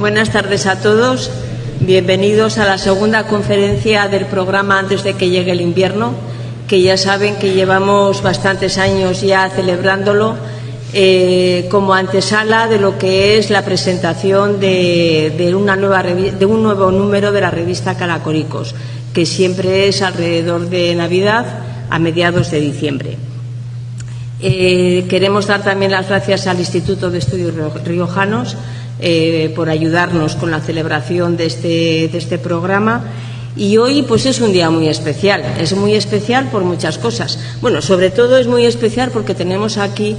Buenas tardes a todos. Bienvenidos a la segunda conferencia del programa Antes de que llegue el invierno, que ya saben que llevamos bastantes años ya celebrándolo como antesala de lo que es la presentación de un nuevo número de la revista Calacoricos, que siempre es alrededor de Navidad, a mediados de diciembre. Queremos dar también las gracias al Instituto de Estudios Riojanos por ayudarnos con la celebración de este programa. Y hoy pues es un día muy especial. Es muy especial por muchas cosas. Bueno, sobre todo es muy especial porque tenemos aquí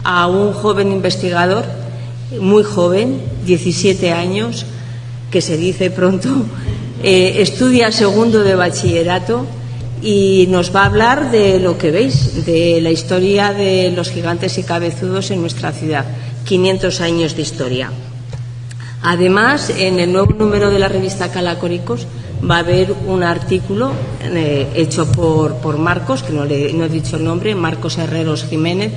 a un joven investigador, muy joven, 17 años, que se dice pronto, estudia segundo de bachillerato y nos va a hablar de lo que veis, de la historia de los gigantes y cabezudos en nuestra ciudad, 500 años de historia. Además, en el nuevo número de la revista Calacoricos va a haber un artículo hecho por Marcos, que no he dicho el nombre, Marcos Herreros Jiménez,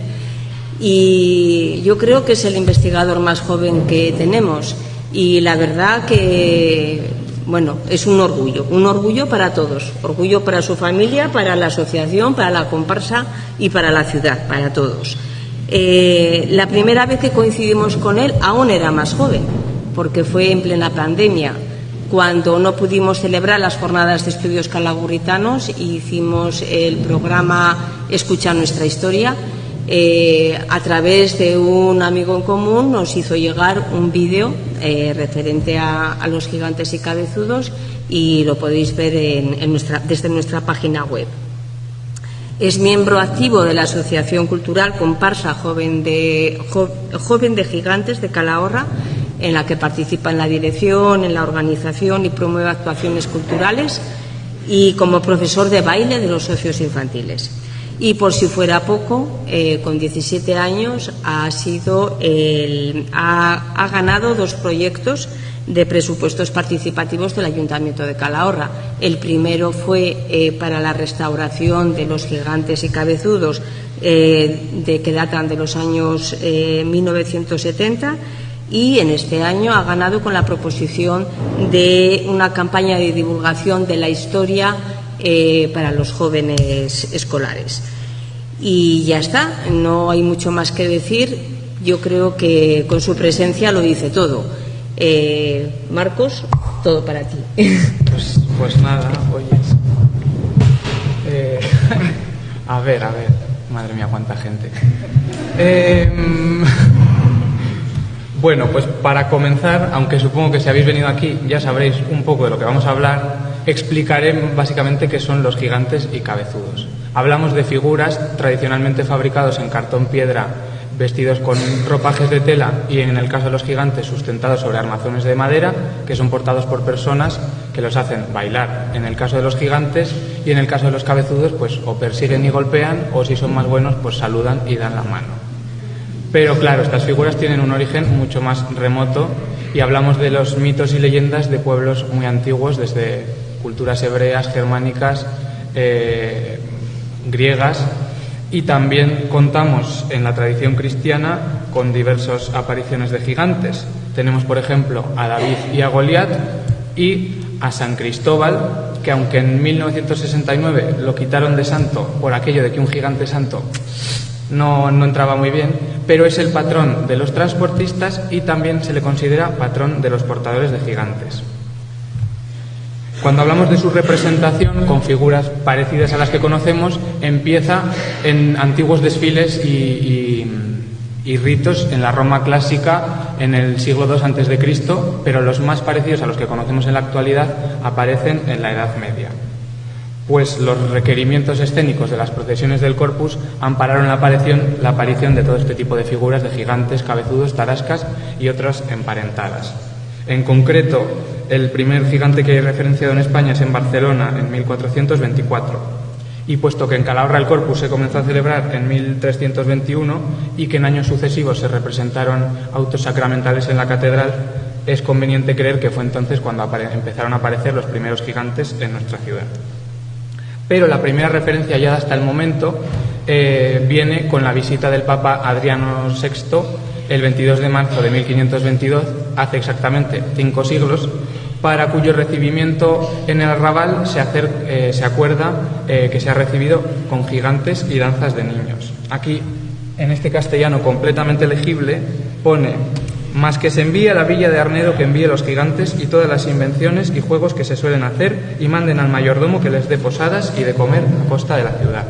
y yo creo que es el investigador más joven que tenemos y la verdad que, bueno, es un orgullo para todos, orgullo para su familia, para la asociación, para la comparsa y para la ciudad, para todos. La primera vez que coincidimos con él aún era más joven, porque fue en plena pandemia, cuando no pudimos celebrar las jornadas de estudios calagurritanos y hicimos el programa Escucha nuestra historia. A través de un amigo en común nos hizo llegar un vídeo referente a los gigantes y cabezudos y lo podéis ver desde nuestra página web. Es miembro activo de la Asociación Cultural Comparsa Joven de Gigantes de Calahorra, en la que participa en la dirección, en la organización y promueve actuaciones culturales, y como profesor de baile de los socios infantiles. Y por si fuera poco, con 17 años ha ganado 2 proyectos de presupuestos participativos del Ayuntamiento de Calahorra. El primero fue para la restauración de los gigantes y cabezudos que datan de los años 1970, y en este año ha ganado con la proposición de una campaña de divulgación de la historia para los jóvenes escolares. Y ya está, no hay mucho más que decir. Yo creo que con su presencia lo dice todo. Marcos, todo para ti. Pues nada, oyes. A ver, madre mía, cuánta gente. Bueno, pues para comenzar, aunque supongo que si habéis venido aquí ya sabréis un poco de lo que vamos a hablar, explicaré básicamente qué son los gigantes y cabezudos. Hablamos de figuras tradicionalmente fabricados en cartón piedra, vestidos con ropajes de tela y, en el caso de los gigantes, sustentados sobre armazones de madera, que son portados por personas que los hacen bailar. En el caso de los gigantes y en el caso de los cabezudos, pues o persiguen y golpean, o si son más buenos, pues saludan y dan la mano. Pero claro, estas figuras tienen un origen mucho más remoto y hablamos de los mitos y leyendas de pueblos muy antiguos, desde culturas hebreas, germánicas, griegas, y también contamos en la tradición cristiana con diversas apariciones de gigantes. Tenemos, por ejemplo, a David y a Goliat, y a San Cristóbal, que aunque en 1969 lo quitaron de santo por aquello de que un gigante santo no entraba muy bien, pero es el patrón de los transportistas y también se le considera patrón de los portadores de gigantes. Cuando hablamos de su representación con figuras parecidas a las que conocemos, empieza en antiguos desfiles y ritos en la Roma clásica en el siglo II a.C., pero los más parecidos a los que conocemos en la actualidad aparecen en la Edad Media. Pues los requerimientos escénicos de las procesiones del Corpus ampararon la aparición de todo este tipo de figuras de gigantes, cabezudos, tarascas y otras emparentadas. En concreto, el primer gigante que he referenciado en España es en Barcelona, en 1424. Y puesto que en Calahorra el Corpus se comenzó a celebrar en 1321 y que en años sucesivos se representaron autos sacramentales en la catedral, es conveniente creer que fue entonces cuando empezaron a aparecer los primeros gigantes en nuestra ciudad. Pero la primera referencia ya hasta el momento viene con la visita del Papa Adriano VI el 22 de marzo de 1522, hace exactamente 5 siglos, para cuyo recibimiento en el arrabal se acuerda que se ha recibido con gigantes y danzas de niños. Aquí, en este castellano completamente legible, pone: más que se envíe a la villa de Arnedo que envíe los gigantes y todas las invenciones y juegos que se suelen hacer, y manden al mayordomo que les dé posadas y de comer a costa de la ciudad.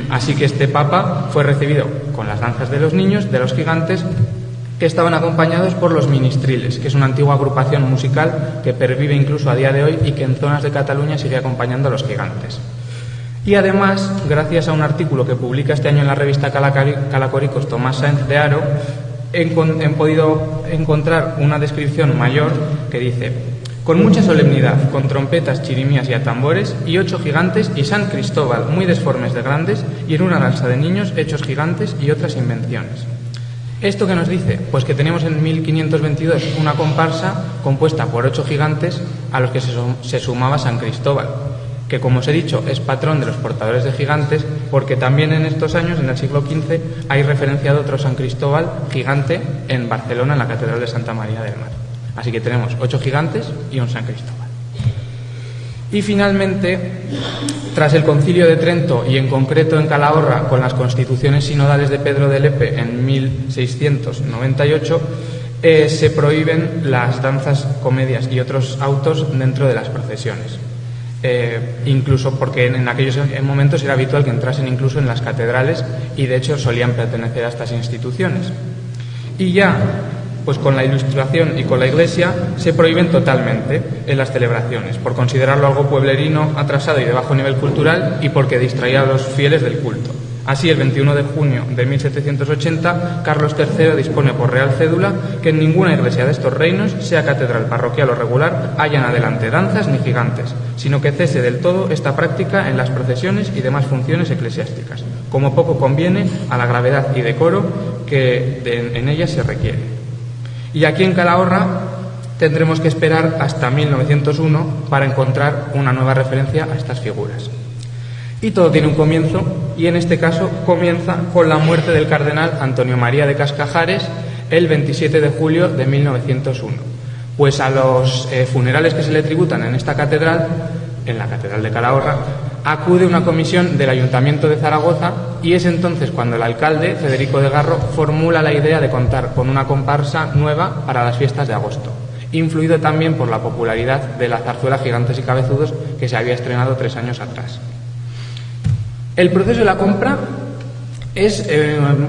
Así que este papa fue recibido con las danzas de los niños, de los gigantes, que estaban acompañados por los ministriles, que es una antigua agrupación musical que pervive incluso a día de hoy y que en zonas de Cataluña sigue acompañando a los gigantes. Y además, gracias a un artículo que publica este año en la revista Calacoricos Tomás Sáenz de Haro, he podido encontrar una descripción mayor que dice: con mucha solemnidad, con trompetas, chirimías y atambores, y 8 gigantes y San Cristóbal, muy desformes de grandes, y en una danza de niños hechos gigantes y otras invenciones. ¿Esto qué nos dice? Pues que tenemos en 1522 una comparsa compuesta por 8 gigantes a los que se sumaba San Cristóbal, que, como os he dicho, es patrón de los portadores de gigantes, porque también en estos años, en el siglo XV, hay referenciado otro San Cristóbal gigante en Barcelona, en la Catedral de Santa María del Mar. Así que tenemos 8 gigantes y un San Cristóbal. Y finalmente, tras el Concilio de Trento y en concreto en Calahorra, con las constituciones sinodales de Pedro de Lepe en 1698, se prohíben las danzas, comedias y otros autos dentro de las procesiones. Incluso porque en aquellos momentos era habitual que entrasen incluso en las catedrales, y de hecho solían pertenecer a estas instituciones. Y ya, pues con la Ilustración y con la Iglesia, se prohíben totalmente en las celebraciones, por considerarlo algo pueblerino, atrasado y de bajo nivel cultural, y porque distraía a los fieles del culto. Así, el 21 de junio de 1780, Carlos III dispone por real cédula que en ninguna iglesia de estos reinos, sea catedral, parroquial o regular, hayan adelante danzas ni gigantes, sino que cese del todo esta práctica en las procesiones y demás funciones eclesiásticas, como poco conviene a la gravedad y decoro que en ellas se requiere. Y aquí en Calahorra tendremos que esperar hasta 1901 para encontrar una nueva referencia a estas figuras. Y todo tiene un comienzo, y en este caso comienza con la muerte del cardenal Antonio María de Cascajares el 27 de julio de 1901. Pues a los funerales que se le tributan en esta catedral, en la Catedral de Calahorra, acude una comisión del Ayuntamiento de Zaragoza, y es entonces cuando el alcalde, Federico de Garro, formula la idea de contar con una comparsa nueva para las fiestas de agosto, influido también por la popularidad de la zarzuela Gigantes y Cabezudos, que se había estrenado 3 años atrás. El proceso de la compra es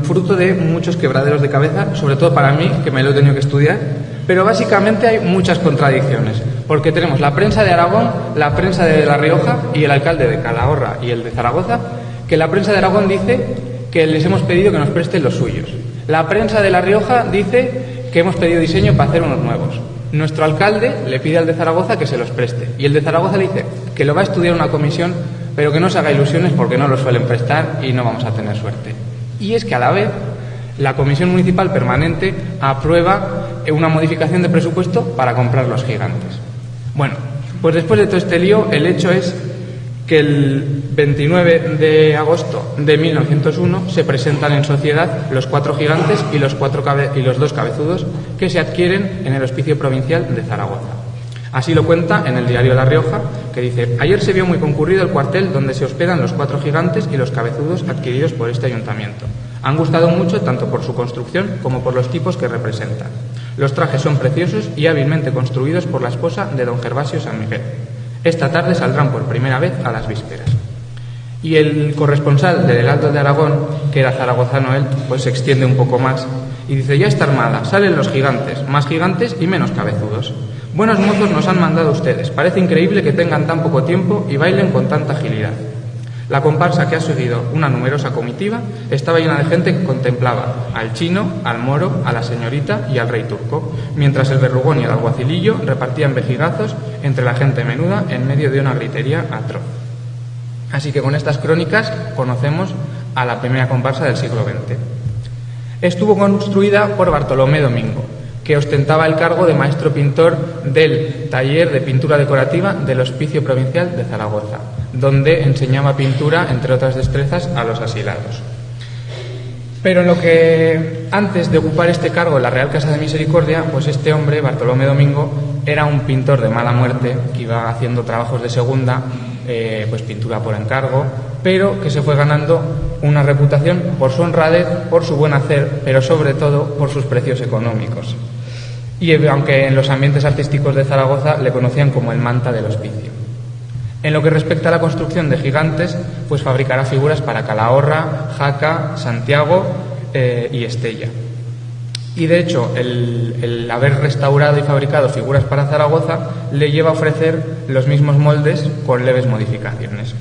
fruto de muchos quebraderos de cabeza, sobre todo para mí, que me lo he tenido que estudiar, pero básicamente hay muchas contradicciones, porque tenemos la prensa de Aragón, la prensa de La Rioja y el alcalde de Calahorra y el de Zaragoza, que la prensa de Aragón dice que les hemos pedido que nos presten los suyos. La prensa de La Rioja dice que hemos pedido diseño para hacer unos nuevos. Nuestro alcalde le pide al de Zaragoza que se los preste, y el de Zaragoza le dice que lo va a estudiar una comisión, pero que no se haga ilusiones porque no lo suelen prestar y no vamos a tener suerte. Y es que a la vez la Comisión Municipal Permanente aprueba una modificación de presupuesto para comprar los gigantes. Bueno, pues después de todo este lío, el hecho es que el 29 de agosto de 1901 se presentan en sociedad los 4 gigantes y los 2 cabezudos que se adquieren en el Hospicio Provincial de Zaragoza. Así lo cuenta en el diario La Rioja, que dice: ayer se vio muy concurrido el cuartel donde se hospedan los 4 gigantes y los cabezudos adquiridos por este ayuntamiento. Han gustado mucho tanto por su construcción como por los tipos que representan. Los trajes son preciosos y hábilmente construidos por la esposa de don Gervasio San Miguel. Esta tarde saldrán por primera vez a las vísperas. Y el corresponsal del Heraldo de Aragón, que era zaragozano él, pues se extiende un poco más y dice: ya está armada, salen los gigantes, más gigantes y menos cabezudos. Buenos mozos nos han mandado ustedes, parece increíble que tengan tan poco tiempo y bailen con tanta agilidad. La comparsa, que ha seguido una numerosa comitiva, estaba llena de gente que contemplaba al chino, al moro, a la señorita y al rey turco, mientras el verrugón y el alguacilillo repartían vejigazos entre la gente menuda en medio de una gritería atroz. Así que con estas crónicas conocemos a la primera comparsa del siglo XX. Estuvo construida por Bartolomé Domingo, que ostentaba el cargo de maestro pintor del taller de pintura decorativa del Hospicio Provincial de Zaragoza, donde enseñaba pintura, entre otras destrezas, a los asilados. Pero en lo que antes de ocupar este cargo en la Real Casa de Misericordia, pues este hombre, Bartolomé Domingo, era un pintor de mala muerte que iba haciendo trabajos de segunda, pues pintura por encargo, pero que se fue ganando una reputación por su honradez, por su buen hacer, pero sobre todo por sus precios económicos. Y aunque en los ambientes artísticos de Zaragoza le conocían como el manta del hospicio. En lo que respecta a la construcción de gigantes, pues fabricará figuras para Calahorra, Jaca, Santiago y Estella. Y de hecho, el haber restaurado y fabricado figuras para Zaragoza le lleva a ofrecer los mismos moldes con leves modificaciones.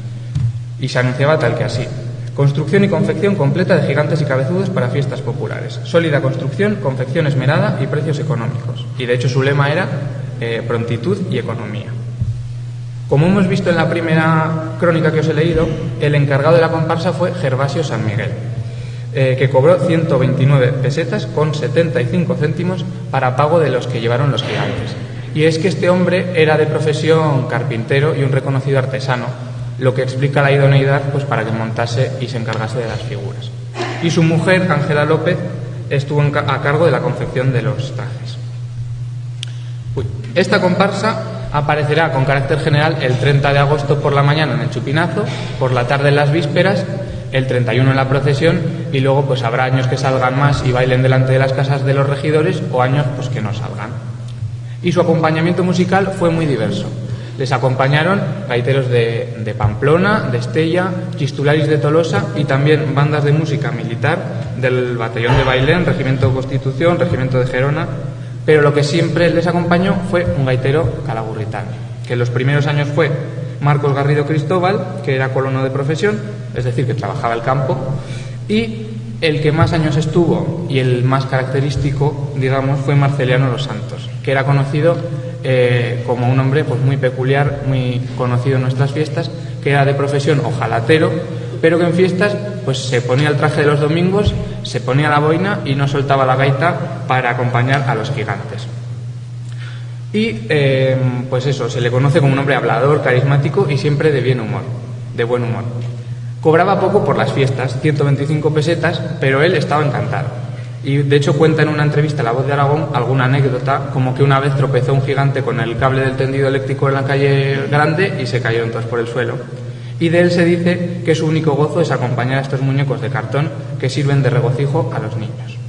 Y se anunciaba tal que así: construcción y confección completa de gigantes y cabezudos para fiestas populares. Sólida construcción, confección esmerada y precios económicos. Y de hecho su lema era prontitud y economía. Como hemos visto en la primera crónica que os he leído, el encargado de la comparsa fue Gervasio San Miguel, que cobró 129 pesetas con 75 céntimos para pago de los que llevaron los gigantes. Y es que este hombre era de profesión carpintero y un reconocido artesano, lo que explica la idoneidad pues para que montase y se encargase de las figuras. Y su mujer, Ángela López, estuvo a cargo de la confección de los trajes. Esta comparsa aparecerá con carácter general el 30 de agosto por la mañana en el Chupinazo, por la tarde en las vísperas, el 31 en la procesión, y luego pues habrá años que salgan más y bailen delante de las casas de los regidores, o años pues que no salgan. Y su acompañamiento musical fue muy diverso. Les acompañaron gaiteros de Pamplona, de Estella, chistularis de Tolosa y también bandas de música militar del Batallón de Bailén, Regimiento Constitución, Regimiento de Gerona. Pero lo que siempre les acompañó fue un gaitero calagurritano, que en los primeros años fue Marcos Garrido Cristóbal, que era colono de profesión, es decir, que trabajaba el campo, y el que más años estuvo y el más característico, digamos, fue Marceliano Los Santos, que era conocido como un hombre pues muy peculiar, muy conocido en nuestras fiestas, que era de profesión ojalatero, pero que en fiestas pues se ponía el traje de los domingos, se ponía la boina y no soltaba la gaita para acompañar a los gigantes. Y pues eso, se le conoce como un hombre hablador, carismático y siempre de buen humor. Cobraba poco por las fiestas, 125 pesetas, pero él estaba encantado. Y de hecho cuenta en una entrevista a La Voz de Aragón alguna anécdota, como que una vez tropezó un gigante con el cable del tendido eléctrico en la calle Grande y se cayeron todos por el suelo. Y de él se dice que su único gozo es acompañar a estos muñecos de cartón que sirven de regocijo a los niños.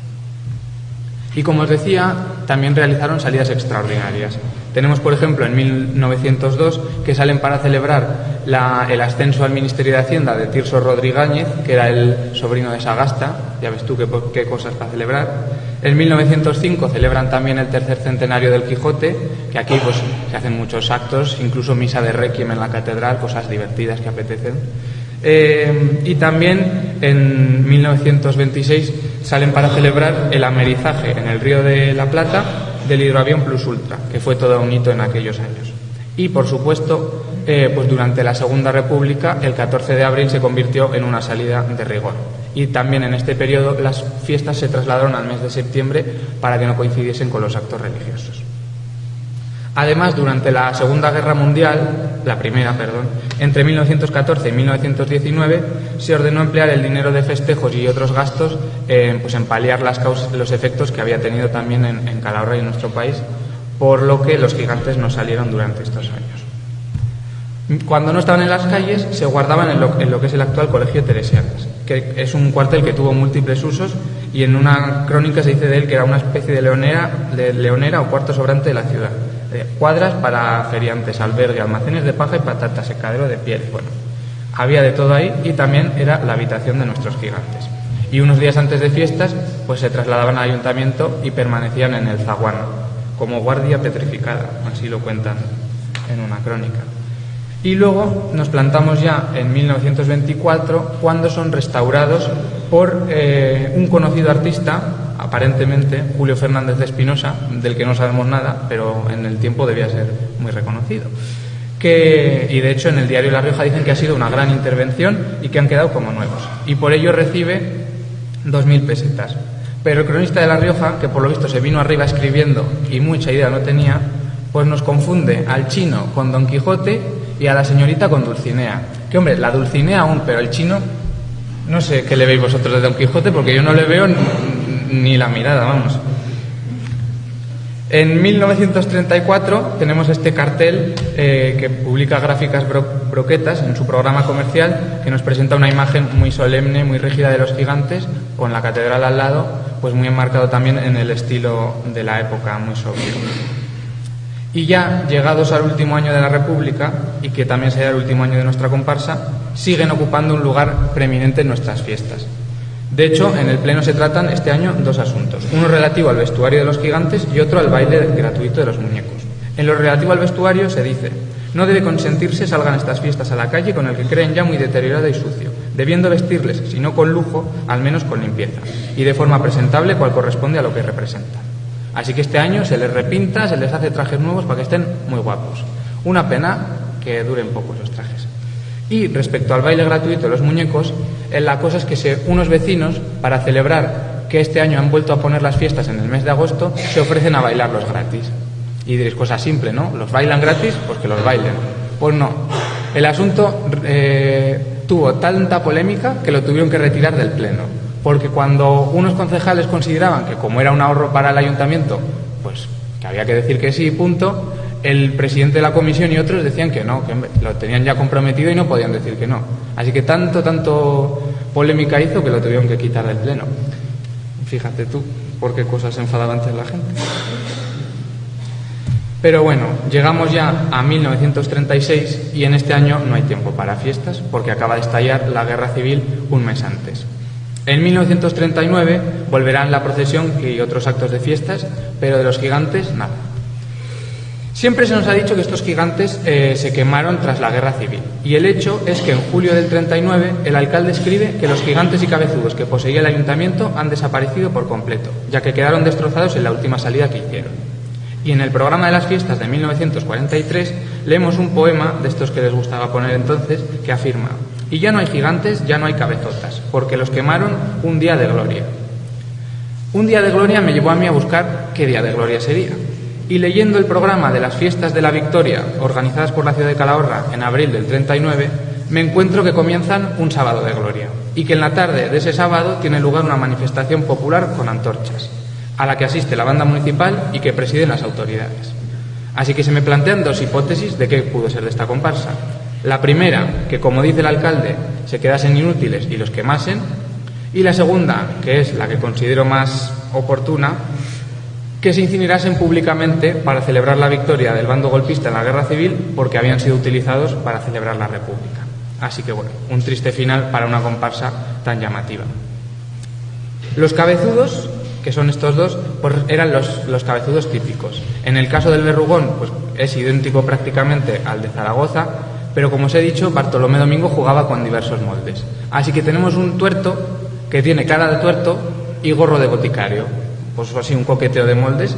Y como os decía, también realizaron salidas extraordinarias. Tenemos, por ejemplo, en 1902 que salen para celebrar el ascenso al Ministerio de Hacienda de Tirso Rodríguez, que era el sobrino de Sagasta, ya ves tú qué cosas para celebrar. En 1905 celebran también el tercer centenario del Quijote, que aquí pues se hacen muchos actos, incluso misa de requiem en la catedral, cosas divertidas que apetecen. Y también en 1926 salen para celebrar el amerizaje en el Río de la Plata del hidroavión Plus Ultra, que fue todo un hito en aquellos años. Y por supuesto, pues durante la Segunda República, el 14 de abril se convirtió en una salida de rigor. Y también en este periodo las fiestas se trasladaron al mes de septiembre para que no coincidiesen con los actos religiosos. Además, durante la Segunda Guerra Mundial, entre 1914 y 1919, se ordenó emplear el dinero de festejos y otros gastos pues en paliar los efectos que había tenido también en Calahorra y en nuestro país, por lo que los gigantes no salieron durante estos años. Cuando no estaban en las calles, se guardaban en lo que es el actual Colegio Teresianas, que es un cuartel que tuvo múltiples usos, y en una crónica se dice de él que era una especie de leonera o cuarto sobrante de la ciudad. Cuadras para feriantes, albergue, almacenes de paja y patata, secadero de piel. Bueno, había de todo ahí, y también era la habitación de nuestros gigantes. Y unos días antes de fiestas, pues se trasladaban al ayuntamiento y permanecían en el zaguán, como guardia petrificada, así lo cuentan en una crónica. Y luego nos plantamos ya en 1924, cuando son restaurados por un conocido artista, aparentemente Julio Fernández de Espinosa, del que no sabemos nada, pero en el tiempo debía ser muy reconocido. Y de hecho en el diario La Rioja dicen que ha sido una gran intervención y que han quedado como nuevos. Y por ello recibe 2.000 pesetas. Pero el cronista de La Rioja, que por lo visto se vino arriba escribiendo y mucha idea no tenía, pues nos confunde al chino con Don Quijote y a la señorita con Dulcinea. Que hombre, la Dulcinea aún, pero el chino No sé qué le veis vosotros de Don Quijote, porque yo no le veo ni la mirada, vamos. En 1934 tenemos este cartel que publica Gráficas Broquetas en su programa comercial, que nos presenta una imagen muy solemne, muy rígida de los gigantes, con la catedral al lado, pues muy enmarcado también en el estilo de la época, muy sobrio. Y ya llegados al último año de la República, y que también será el último año de nuestra comparsa, siguen ocupando un lugar preeminente en nuestras fiestas. De hecho, en el Pleno se tratan este año dos asuntos, uno relativo al vestuario de los gigantes y otro al baile gratuito de los muñecos. En lo relativo al vestuario se dice: no debe consentirse salgan estas fiestas a la calle con el que creen ya muy deteriorado y sucio, debiendo vestirles, si no con lujo, al menos con limpieza, y de forma presentable cual corresponde a lo que representan. Así que este año se les repinta, se les hace trajes nuevos para que estén muy guapos. Una pena que duren poco esos trajes. Y respecto al baile gratuito de los muñecos, la cosa es que unos vecinos, para celebrar que este año han vuelto a poner las fiestas en el mes de agosto, se ofrecen a bailarlos gratis. Y diréis, cosa simple, ¿no? ¿Los bailan gratis? Pues que los bailen. Pues no. El asunto tuvo tanta polémica que lo tuvieron que retirar del Pleno. Porque cuando unos concejales consideraban que como era un ahorro para el ayuntamiento, pues que había que decir que sí, punto, el presidente de la comisión y otros decían que no, que lo tenían ya comprometido y no podían decir que no. Así que tanto polémica hizo que lo tuvieron que quitar del Pleno. Fíjate tú por qué cosas se enfadaba antes la gente. Pero bueno, llegamos ya a 1936 y en este año no hay tiempo para fiestas porque acaba de estallar la guerra civil un mes antes. En 1939 volverán la procesión y otros actos de fiestas, pero de los gigantes nada. Siempre se nos ha dicho que estos gigantes se quemaron tras la guerra civil, y el hecho es que en julio del 39 el alcalde escribe que los gigantes y cabezudos que poseía el ayuntamiento han desaparecido por completo, ya que quedaron destrozados en la última salida que hicieron. Y en el programa de las fiestas de 1943 leemos un poema de estos que les gustaba poner entonces, que afirma: y ya no hay gigantes, ya no hay cabezotas, porque los quemaron un día de gloria. Un día de gloria me llevó a mí a buscar qué día de gloria sería. Y leyendo el programa de las fiestas de la Victoria, organizadas por la ciudad de Calahorra en abril del 39, me encuentro que comienzan un sábado de gloria, y que en la tarde de ese sábado tiene lugar una manifestación popular con antorchas, a la que asiste la banda municipal y que presiden las autoridades. Así que se me plantean dos hipótesis de qué pudo ser de esta comparsa. La primera, que como dice el alcalde, se quedasen inútiles y los quemasen, y la segunda, que es la que considero más oportuna, que se incinerasen públicamente para celebrar la victoria del bando golpista en la guerra civil porque habían sido utilizados para celebrar la República. Así que bueno, un triste final para una comparsa tan llamativa. Los cabezudos, que son estos dos, pues eran los cabezudos típicos. En el caso del verrugón, pues es idéntico prácticamente al de Zaragoza, pero como os he dicho, Bartolomé Domingo jugaba con diversos moldes. Así que tenemos un tuerto que tiene cara de tuerto y gorro de boticario. Pues así un coqueteo de moldes,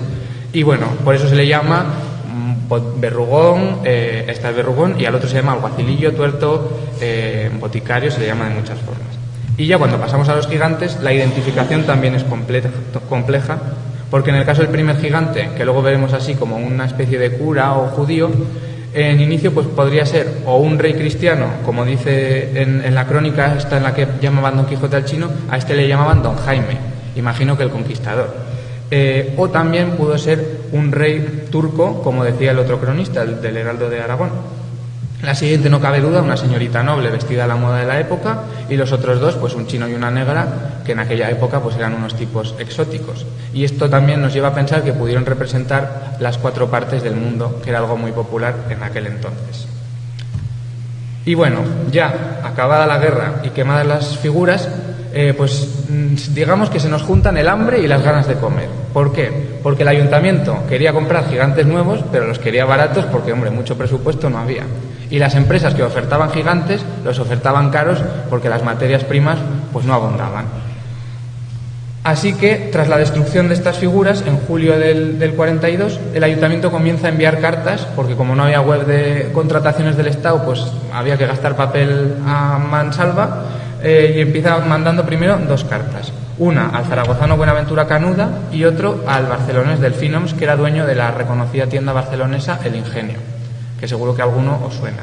y bueno, por eso se le llama verrugón, este es verrugón, y al otro se llama alguacilillo, tuerto, boticario, se le llama de muchas formas. Y ya cuando pasamos a los gigantes, la identificación también es compleja, porque en el caso del primer gigante, que luego veremos así como una especie de cura o judío, en inicio pues podría ser o un rey cristiano, como dice en la crónica esta en la que llamaban Don Quijote al chino, a este le llamaban Don Jaime, imagino que el conquistador. O también pudo ser un rey turco, como decía el otro cronista, el del Heraldo de Aragón. La siguiente, no cabe duda, una señorita noble vestida a la moda de la época, y los otros dos, pues un chino y una negra, que en aquella época pues eran unos tipos exóticos. Y esto también nos lleva a pensar que pudieron representar las cuatro partes del mundo, que era algo muy popular en aquel entonces. Y bueno, ya acabada la guerra y quemadas las figuras, pues digamos que se nos juntan el hambre y las ganas de comer. ¿Por qué? Porque el ayuntamiento quería comprar gigantes nuevos, pero los quería baratos porque, hombre, mucho presupuesto no había. Y las empresas que ofertaban gigantes los ofertaban caros porque las materias primas pues no abundaban. Así que, tras la destrucción de estas figuras, en julio del 42, el ayuntamiento comienza a enviar cartas, porque como no había web de contrataciones del Estado, pues había que gastar papel a mansalva, y empieza mandando primero dos cartas. Una al zaragozano Buenaventura Canuda y otro al barcelonés Delfinoms, que era dueño de la reconocida tienda barcelonesa El Ingenio, que seguro que a alguno os suena.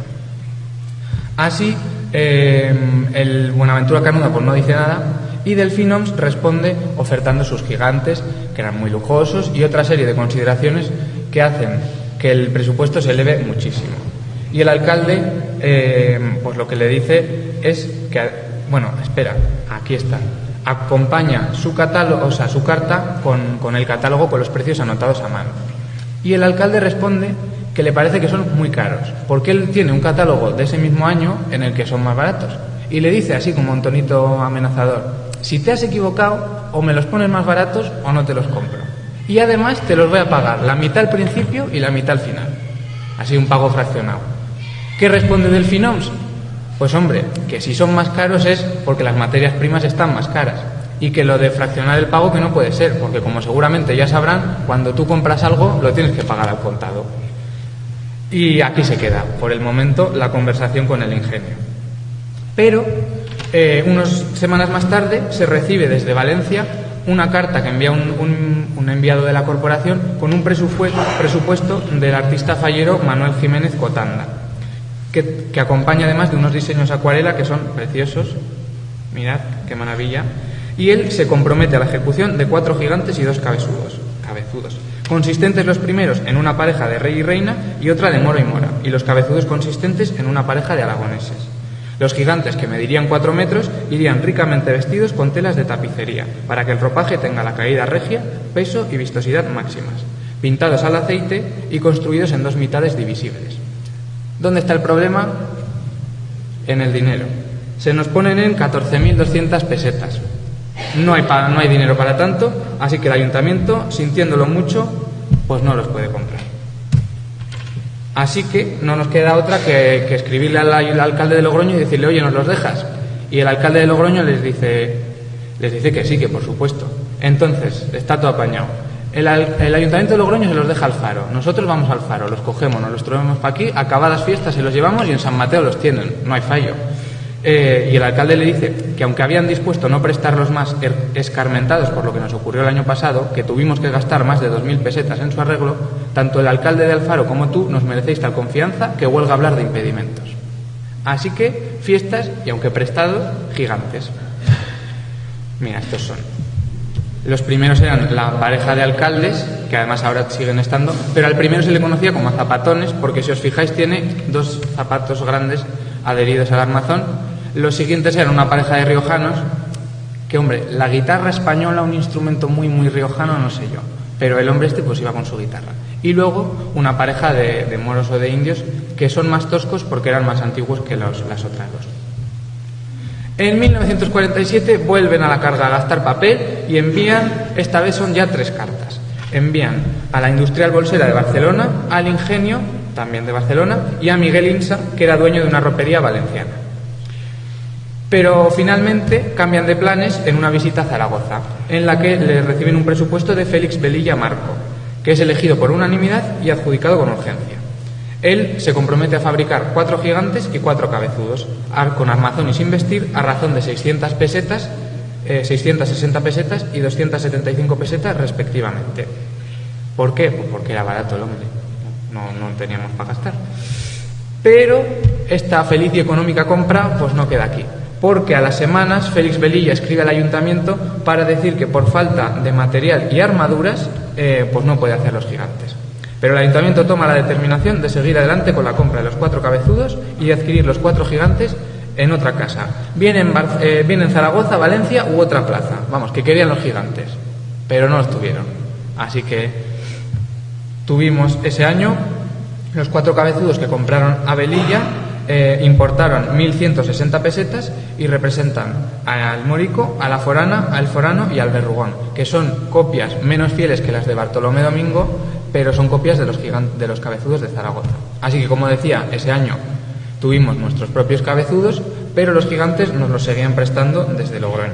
Así, El Buenaventura Canuda pues no dice nada, y Delfinoms responde ofertando sus gigantes, que eran muy lujosos, y otra serie de consideraciones que hacen que el presupuesto se eleve muchísimo. Y el alcalde pues lo que le dice es que, bueno, espera, aquí está, acompaña su catálogo, o sea, su carta con el catálogo con los precios anotados a mano. Y el alcalde responde que le parece que son muy caros, porque él tiene un catálogo de ese mismo año en el que son más baratos. Y le dice así como un tonito amenazador: si te has equivocado, o me los pones más baratos o no te los compro. Y además te los voy a pagar la mitad al principio y la mitad al final. Así, un pago fraccionado. ¿Qué responde Delfinoms? Pues hombre, que si son más caros es porque las materias primas están más caras. Y que lo de fraccionar el pago que no puede ser, porque como seguramente ya sabrán, cuando tú compras algo lo tienes que pagar al contado. Y aquí se queda, por el momento, la conversación con el ingenio. Pero, unas semanas más tarde, se recibe desde Valencia una carta que envía un enviado de la corporación con un presupuesto del artista fallero Manuel Jiménez Cotanda, que acompaña además de unos diseños acuarela que son preciosos. Mirad, qué maravilla. Y él se compromete a la ejecución de 4 gigantes y 2 cabezudos, consistentes los primeros en una pareja de rey y reina y otra de moro y mora, y los cabezudos consistentes en una pareja de aragoneses. Los gigantes, que medirían 4 metros, irían ricamente vestidos con telas de tapicería, para que el ropaje tenga la caída regia, peso y vistosidad máximas, pintados al aceite y construidos en 2 mitades divisibles. ¿Dónde está el problema? En el dinero. Se nos ponen en 14.200 pesetas. No hay dinero para tanto, así que el ayuntamiento, sintiéndolo mucho, pues no los puede comprar. Así que no nos queda otra que escribirle al alcalde de Logroño y decirle: oye, ¿nos los dejas? Y el alcalde de Logroño les dice que sí, que por supuesto. Entonces, está todo apañado. El ayuntamiento de Logroño se los deja al Faro. Nosotros vamos al Faro, los cogemos, nos los traemos para aquí, acabadas fiestas se los llevamos y en San Mateo los tienen, no hay fallo. Y el alcalde le dice que aunque habían dispuesto no prestarlos más escarmentados por lo que nos ocurrió el año pasado, que tuvimos que gastar más de 2.000 pesetas en su arreglo, tanto el alcalde de Alfaro como tú nos merecéis tal confianza que huelga hablar de impedimentos. Así que fiestas y, aunque prestados, gigantes. Mira, estos son. Los primeros eran la pareja de alcaldes, que además ahora siguen estando, pero al primero se le conocía como zapatones porque, si os fijáis, tiene 2 zapatos grandes adheridos al armazón. Los siguientes eran una pareja de riojanos, que, hombre, la guitarra española, un instrumento muy, muy riojano, no sé yo, pero el hombre pues iba con su guitarra. Y luego una pareja de moros o de indios, que son más toscos porque eran más antiguos que las otras 2. En 1947 vuelven a la carga a gastar papel y envían, esta vez son ya 3 cartas. Envían a la Industrial Bolsera de Barcelona, al Ingenio, también de Barcelona, y a Miguel Insa, que era dueño de una ropería valenciana. Pero finalmente cambian de planes en una visita a Zaragoza, en la que le reciben un presupuesto de Félix Velilla Marco, que es elegido por unanimidad y adjudicado con urgencia. Él se compromete a fabricar 4 gigantes y 4 cabezudos, con armazón y sin vestir, a razón de 600 pesetas, 660 pesetas y 275 pesetas respectivamente. ¿Por qué? Pues porque era barato el hombre, no teníamos para gastar. Pero esta feliz y económica compra pues no queda aquí, porque a las semanas Félix Velilla escribe al ayuntamiento para decir que por falta de material y armaduras pues no puede hacer los gigantes. Pero el ayuntamiento toma la determinación de seguir adelante con la compra de los 4 cabezudos y de adquirir los 4 gigantes en otra casa, bien en Zaragoza, Valencia u otra plaza. Vamos, que querían los gigantes, pero no los tuvieron. Así que tuvimos ese año los 4 cabezudos que compraron a Velilla. Importaron 1.160 pesetas y representan al morico, a la forana, al forano y al verrugón, que son copias menos fieles que las de Bartolomé Domingo, pero son copias de los cabezudos de Zaragoza. Así que, como decía, ese año tuvimos nuestros propios cabezudos, pero los gigantes nos los seguían prestando desde Logroño.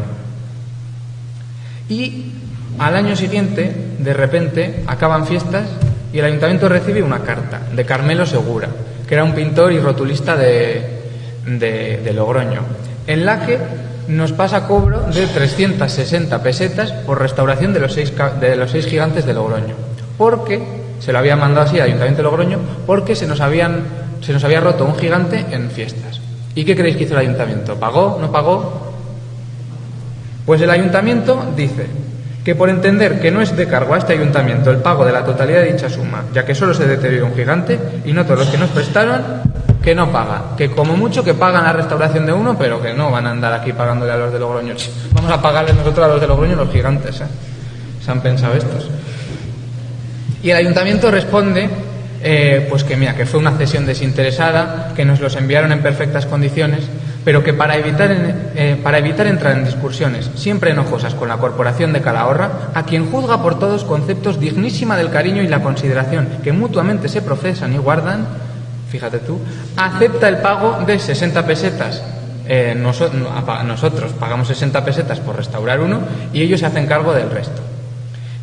Y al año siguiente, de repente, acaban fiestas y el ayuntamiento recibe una carta de Carmelo Segura, que era un pintor y rotulista de Logroño, en la que nos pasa cobro de 360 pesetas por restauración de los 6 gigantes de Logroño, porque se lo había mandado así al ayuntamiento de Logroño, porque se nos había roto un gigante en fiestas. ¿Y qué creéis que hizo el ayuntamiento? ¿Pagó? ¿No pagó? Pues el ayuntamiento dice que por entender que no es de cargo a este ayuntamiento el pago de la totalidad de dicha suma, ya que solo se deteriora un gigante y no todos los que nos prestaron, que no paga, que como mucho que pagan la restauración de uno, pero que no van a andar aquí pagándole a los de Logroño. Vamos a pagarle nosotros a los de Logroño los gigantes, se han pensado estos. Y el ayuntamiento responde pues que mira, que fue una cesión desinteresada, que nos los enviaron en perfectas condiciones, pero que para evitar entrar en discusiones siempre enojosas con la Corporación de Calahorra, a quien juzga por todos conceptos dignísima del cariño y la consideración que mutuamente se profesan y guardan, fíjate tú, acepta el pago de 60 pesetas. Nosotros pagamos 60 pesetas por restaurar uno y ellos se hacen cargo del resto.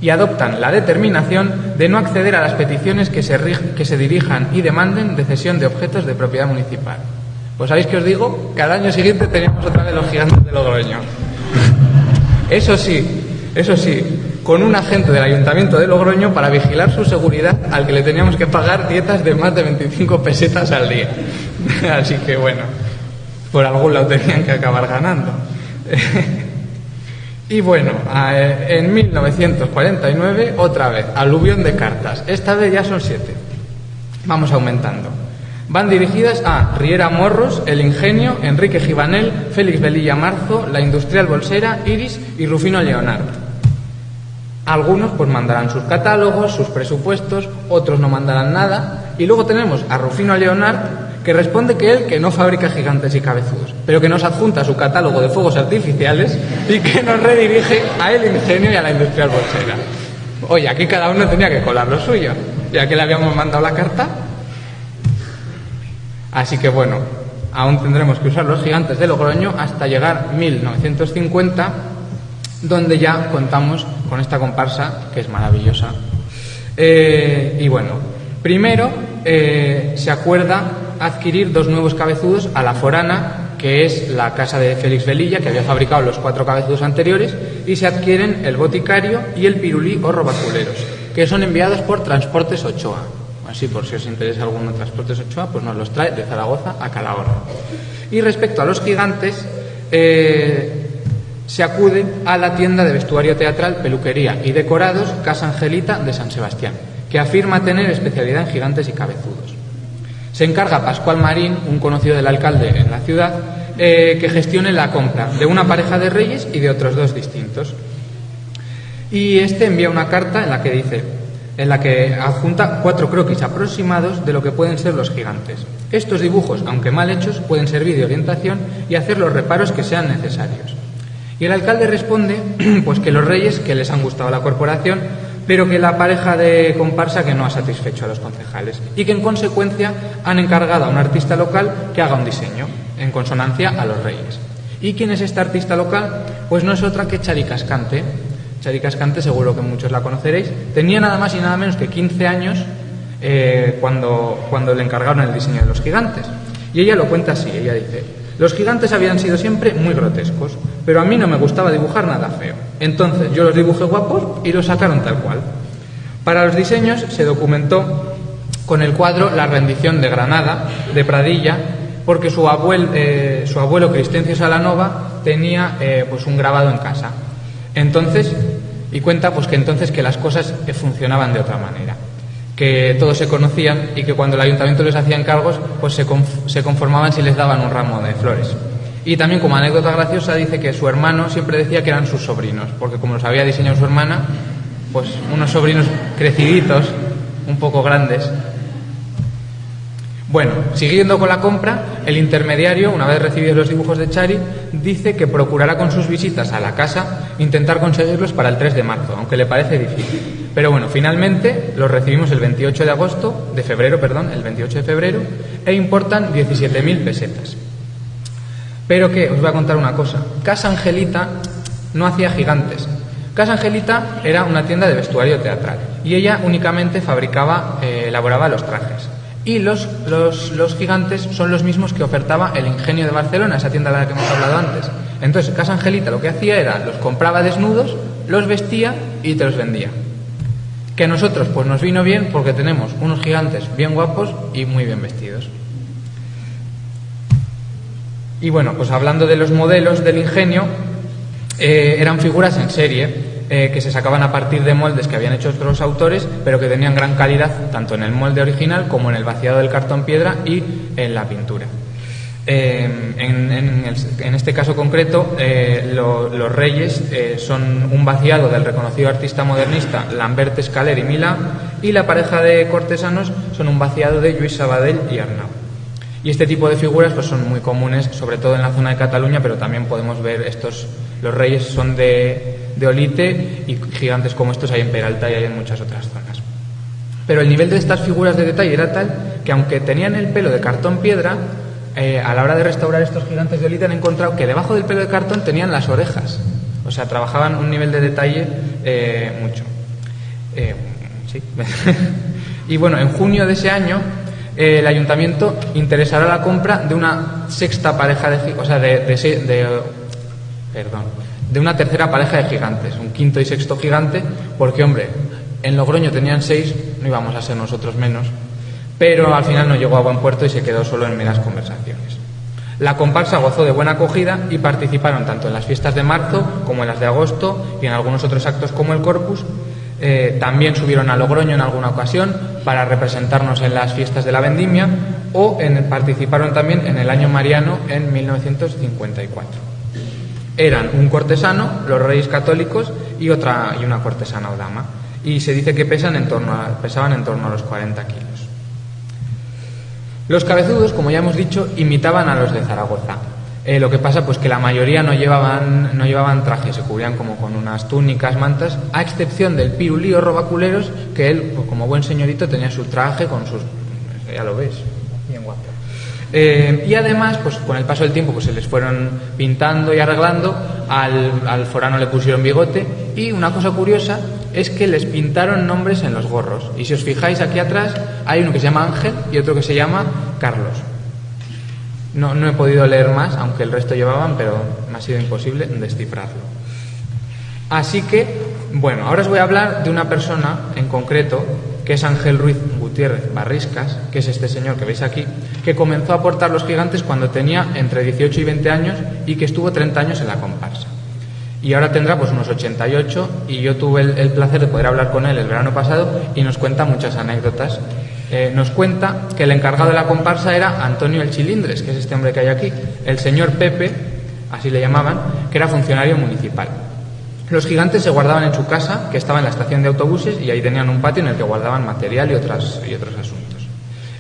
Y adoptan la determinación de no acceder a las peticiones que se dirijan y demanden de cesión de objetos de propiedad municipal. Pues ¿sabéis qué os digo? Que al año siguiente teníamos otra vez los gigantes de Logroño. Eso sí, con un agente del Ayuntamiento de Logroño para vigilar su seguridad, al que le teníamos que pagar dietas de más de 25 pesetas al día. Así que bueno, por algún lado tenían que acabar ganando. Y bueno, en 1949, otra vez, aluvión de cartas. Esta vez ya son 7. Vamos aumentando. Van dirigidas a Riera Morros, El Ingenio, Enrique Gibanel, Félix Velilla Marzo, La Industrial Bolsera, Iris y Rufino Leonard. Algunos pues mandarán sus catálogos, sus presupuestos, otros no mandarán nada. Y luego tenemos a Rufino Leonard, que responde que él que no fabrica gigantes y cabezudos, pero que nos adjunta su catálogo de fuegos artificiales y que nos redirige a El Ingenio y a La Industrial Bolsera. Oye, aquí cada uno tenía que colar lo suyo, ya que le habíamos mandado la carta. Así que bueno, aún tendremos que usar los gigantes de Logroño hasta llegar 1950, donde ya contamos con esta comparsa que es maravillosa. Y bueno, primero se acuerda adquirir 2 nuevos cabezudos a La Forana, que es la casa de Félix Velilla, que había fabricado los 4 cabezudos anteriores, y se adquieren el Boticario y el Pirulí o Robaculeros, que son enviados por Transportes Ochoa. Así, por si os interesa alguno de Transportes Ochoa, pues nos los trae de Zaragoza a Calahorra. Y respecto a los gigantes, se acude a la tienda de vestuario teatral, peluquería y decorados Casa Angelita de San Sebastián, que afirma tener especialidad en gigantes y cabezudos. Se encarga Pascual Marín, un conocido del alcalde en la ciudad, que gestione la compra de una pareja de reyes y de otros 2 distintos. Y este envía una carta en la que adjunta 4 croquis aproximados de lo que pueden ser los gigantes. Estos dibujos, aunque mal hechos, pueden servir de orientación y hacer los reparos que sean necesarios. Y el alcalde responde pues que los reyes que les han gustado a la corporación, pero que la pareja de comparsa que no ha satisfecho a los concejales y que en consecuencia han encargado a un artista local que haga un diseño en consonancia a los reyes. ¿Y quién es esta artista local? Pues no es otra que Chari Cascante. Chari Cascante, seguro que muchos la conoceréis, tenía nada más y nada menos que 15 años cuando le encargaron el diseño de los gigantes. Y ella lo cuenta así, ella dice: los gigantes habían sido siempre muy grotescos, pero a mí no me gustaba dibujar nada feo. Entonces yo los dibujé guapos y los sacaron tal cual. Para los diseños se documentó con el cuadro La rendición de Granada, de Pradilla, porque su abuelo Crescencio Salanova tenía pues un grabado en casa. Entonces, y cuenta pues que entonces que las cosas funcionaban de otra manera, que todos se conocían y que cuando el ayuntamiento les hacía encargos pues se conformaban si les daban un ramo de flores. Y también, como anécdota graciosa, dice que su hermano siempre decía que eran sus sobrinos, porque como los había diseñado su hermana, pues unos sobrinos creciditos, un poco grandes. Bueno, siguiendo con la compra, el intermediario, una vez recibidos los dibujos de Chari, dice que procurará con sus visitas a la casa intentar conseguirlos para el 3 de marzo, aunque le parece difícil. Pero bueno, finalmente los recibimos el 28 de febrero, e importan 17.000 pesetas. Pero que, os voy a contar una cosa. Casa Angelita no hacía gigantes. Casa Angelita era una tienda de vestuario teatral y ella únicamente elaboraba los trajes. Y los gigantes son los mismos que ofertaba El Ingenio de Barcelona, esa tienda de la que hemos hablado antes. Entonces, Casa Angelita lo que hacía era, los compraba desnudos, los vestía y te los vendía. Que a nosotros pues nos vino bien porque tenemos unos gigantes bien guapos y muy bien vestidos. Y bueno, pues hablando de los modelos del ingenio, eran figuras en serie, que se sacaban a partir de moldes que habían hecho otros autores, pero que tenían gran calidad tanto en el molde original como en el vaciado del cartón piedra y en la pintura. En este caso concreto, los reyes son un vaciado del reconocido artista modernista Lambert Escaler y Milà, y la pareja de cortesanos son un vaciado de Lluís Sabadell y Arnau. Y este tipo de figuras pues son muy comunes, sobre todo en la zona de Cataluña, pero también podemos ver los reyes son de Olite, y gigantes como estos hay en Peralta y hay en muchas otras zonas. Pero el nivel de estas figuras de detalle era tal que, aunque tenían el pelo de cartón piedra, a la hora de restaurar estos gigantes de Olite han encontrado que debajo del pelo de cartón tenían las orejas. O sea, trabajaban un nivel de detalle mucho. Sí. Y bueno, en junio de ese año el ayuntamiento interesará la compra de una sexta pareja de una tercera pareja de gigantes, un quinto y sexto gigante, porque, hombre, en Logroño tenían 6, no íbamos a ser nosotros menos, pero al final no llegó a buen puerto y se quedó solo en meras conversaciones. La comparsa gozó de buena acogida y participaron tanto en las fiestas de marzo como en las de agosto y en algunos otros actos como el Corpus. También subieron a Logroño en alguna ocasión para representarnos en las fiestas de la Vendimia, o participaron también en el Año Mariano en 1954. Eran un cortesano, los reyes católicos, y una cortesana o dama, y se dice que pesaban en torno a los 40 kilos. Los cabezudos, como ya hemos dicho, imitaban a los de Zaragoza. Lo que pasa pues que la mayoría no llevaban trajes, se cubrían como con unas túnicas, mantas, a excepción del pirulío Robaculeros, que él, pues, como buen señorito, tenía su traje con sus... ya lo ves, bien guapo. Y además, pues con el paso del tiempo, pues se les fueron pintando y arreglando, al forano le pusieron bigote, y una cosa curiosa es que les pintaron nombres en los gorros. Y si os fijáis aquí atrás, hay uno que se llama Ángel y otro que se llama Carlos. No he podido leer más, aunque el resto llevaban, pero me ha sido imposible descifrarlo. Así que, bueno, ahora os voy a hablar de una persona en concreto, que es Ángel Ruiz Gutiérrez Barriscas, que es este señor que veis aquí, que comenzó a portar los gigantes cuando tenía entre 18 y 20 años y que estuvo 30 años en la comparsa. Y ahora tendrá pues unos 88, y yo tuve el placer de poder hablar con él el verano pasado y nos cuenta muchas anécdotas. Nos cuenta que el encargado de la comparsa era Antonio el Chilindres, que es este hombre que hay aquí, el señor Pepe, así le llamaban, que era funcionario municipal. Los gigantes se guardaban en su casa, que estaba en la estación de autobuses, y ahí tenían un patio en el que guardaban material y otros asuntos.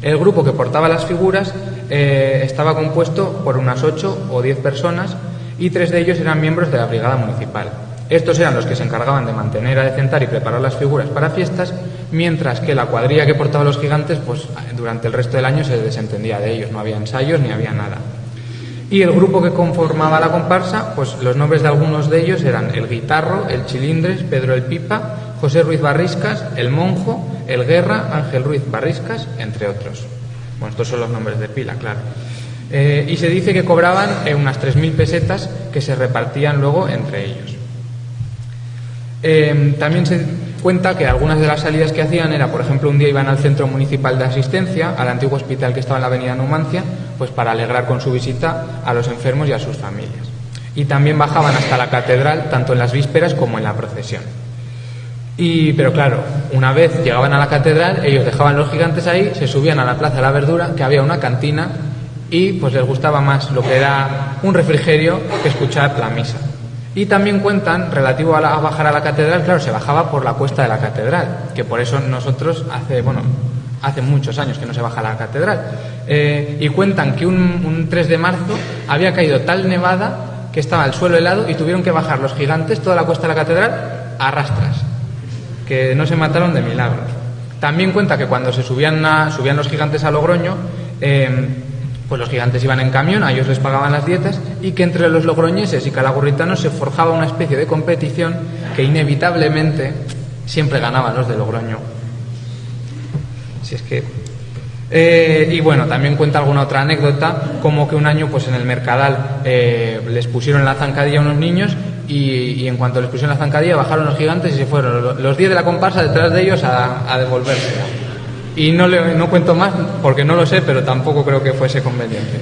El grupo que portaba las figuras estaba compuesto por unas 8 o 10 personas, y 3 de ellos eran miembros de la brigada municipal. Estos eran los que se encargaban de mantener, adecentar y preparar las figuras para fiestas, mientras que la cuadrilla que portaba los gigantes, pues durante el resto del año se desentendía de ellos, no había ensayos ni había nada. Y el grupo que conformaba la comparsa, pues los nombres de algunos de ellos eran el Guitarro, el Chilindres, Pedro el Pipa, José Ruiz Barriscas, el Monjo, el Guerra, Ángel Ruiz Barriscas, entre otros. Bueno, estos son los nombres de pila, claro. Y se dice que cobraban unas 3.000 pesetas que se repartían luego entre ellos. También se cuenta que algunas de las salidas que hacían era, por ejemplo, un día iban al Centro Municipal de Asistencia, al antiguo hospital que estaba en la avenida Numancia, pues para alegrar con su visita a los enfermos y a sus familias. Y también bajaban hasta la catedral, tanto en las vísperas como en la procesión. Pero claro, una vez llegaban a la catedral, ellos dejaban los gigantes ahí, se subían a la Plaza de la Verdura, que había una cantina, y pues les gustaba más lo que era un refrigerio que escuchar la misa. Y también cuentan, relativo a bajar a la catedral, claro, se bajaba por la cuesta de la catedral, que por eso nosotros hace muchos años que no se baja a la catedral. Y cuentan que un 3 de marzo había caído tal nevada que estaba el suelo helado y tuvieron que bajar los gigantes toda la cuesta de la catedral a rastras, que no se mataron de milagros. También cuenta que cuando subían los gigantes a Logroño, pues los gigantes iban en camión, a ellos les pagaban las dietas, y que entre los logroñeses y calagurritanos se forjaba una especie de competición que inevitablemente siempre ganaban los de Logroño. Si es que... y bueno, también cuenta alguna otra anécdota, como que un año pues en el Mercadal les pusieron la zancadilla a unos niños, y en cuanto les pusieron la zancadilla bajaron los gigantes y se fueron los 10 de la comparsa detrás de ellos a devolverse. Y no cuento más porque no lo sé, pero tampoco creo que fuese conveniente.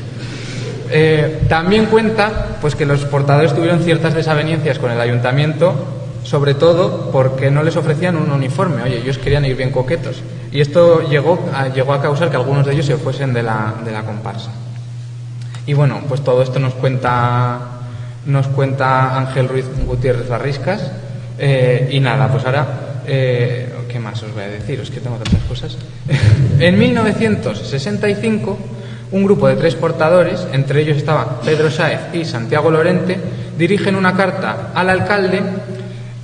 También cuenta pues, que los portadores tuvieron ciertas desavenencias con el ayuntamiento, sobre todo porque no les ofrecían un uniforme. Oye, ellos querían ir bien coquetos. Y esto llegó a causar que algunos de ellos se fuesen de la comparsa. Y bueno, pues todo esto nos cuenta Ángel Ruiz Gutiérrez Arriscas. Y nada, pues ahora, ¿qué más os voy a decir? Es que tengo tantas cosas. En 1965, un grupo de 3 portadores, entre ellos estaba Pedro Sáez y Santiago Lorente, dirigen una carta al alcalde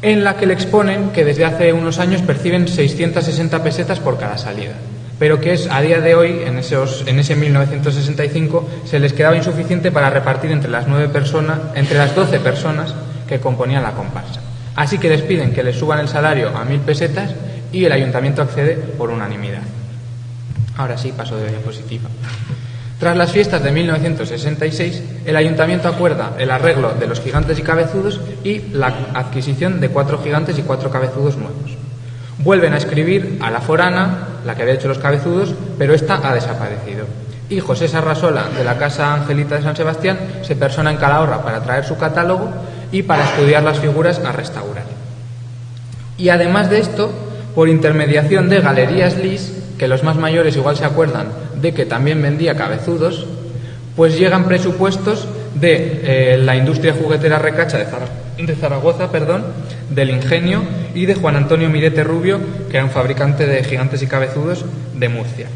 en la que le exponen que desde hace unos años perciben 660 pesetas por cada salida, pero que a día de hoy, en ese 1965, se les quedaba insuficiente para repartir entre las 12 personas que componían la comparsa. Así que les piden que les suban el salario a 1.000 pesetas y el ayuntamiento accede por unanimidad. Ahora sí, paso de diapositiva. Tras las fiestas de 1966, el ayuntamiento acuerda el arreglo de los gigantes y cabezudos y la adquisición de 4 gigantes y 4 cabezudos nuevos. Vuelven a escribir a la forana, la que había hecho los cabezudos, pero esta ha desaparecido. Y José Sarrasola, de la Casa Angelita de San Sebastián, se persona en Calahorra para traer su catálogo y para estudiar las figuras a restaurar. Y además de esto, por intermediación de Galerías Lis, que los más mayores igual se acuerdan de que también vendía cabezudos, pues llegan presupuestos de la industria juguetera Recacha de Zaragoza, del Ingenio, y de Juan Antonio Mirete Rubio, que era un fabricante de gigantes y cabezudos de Murcia.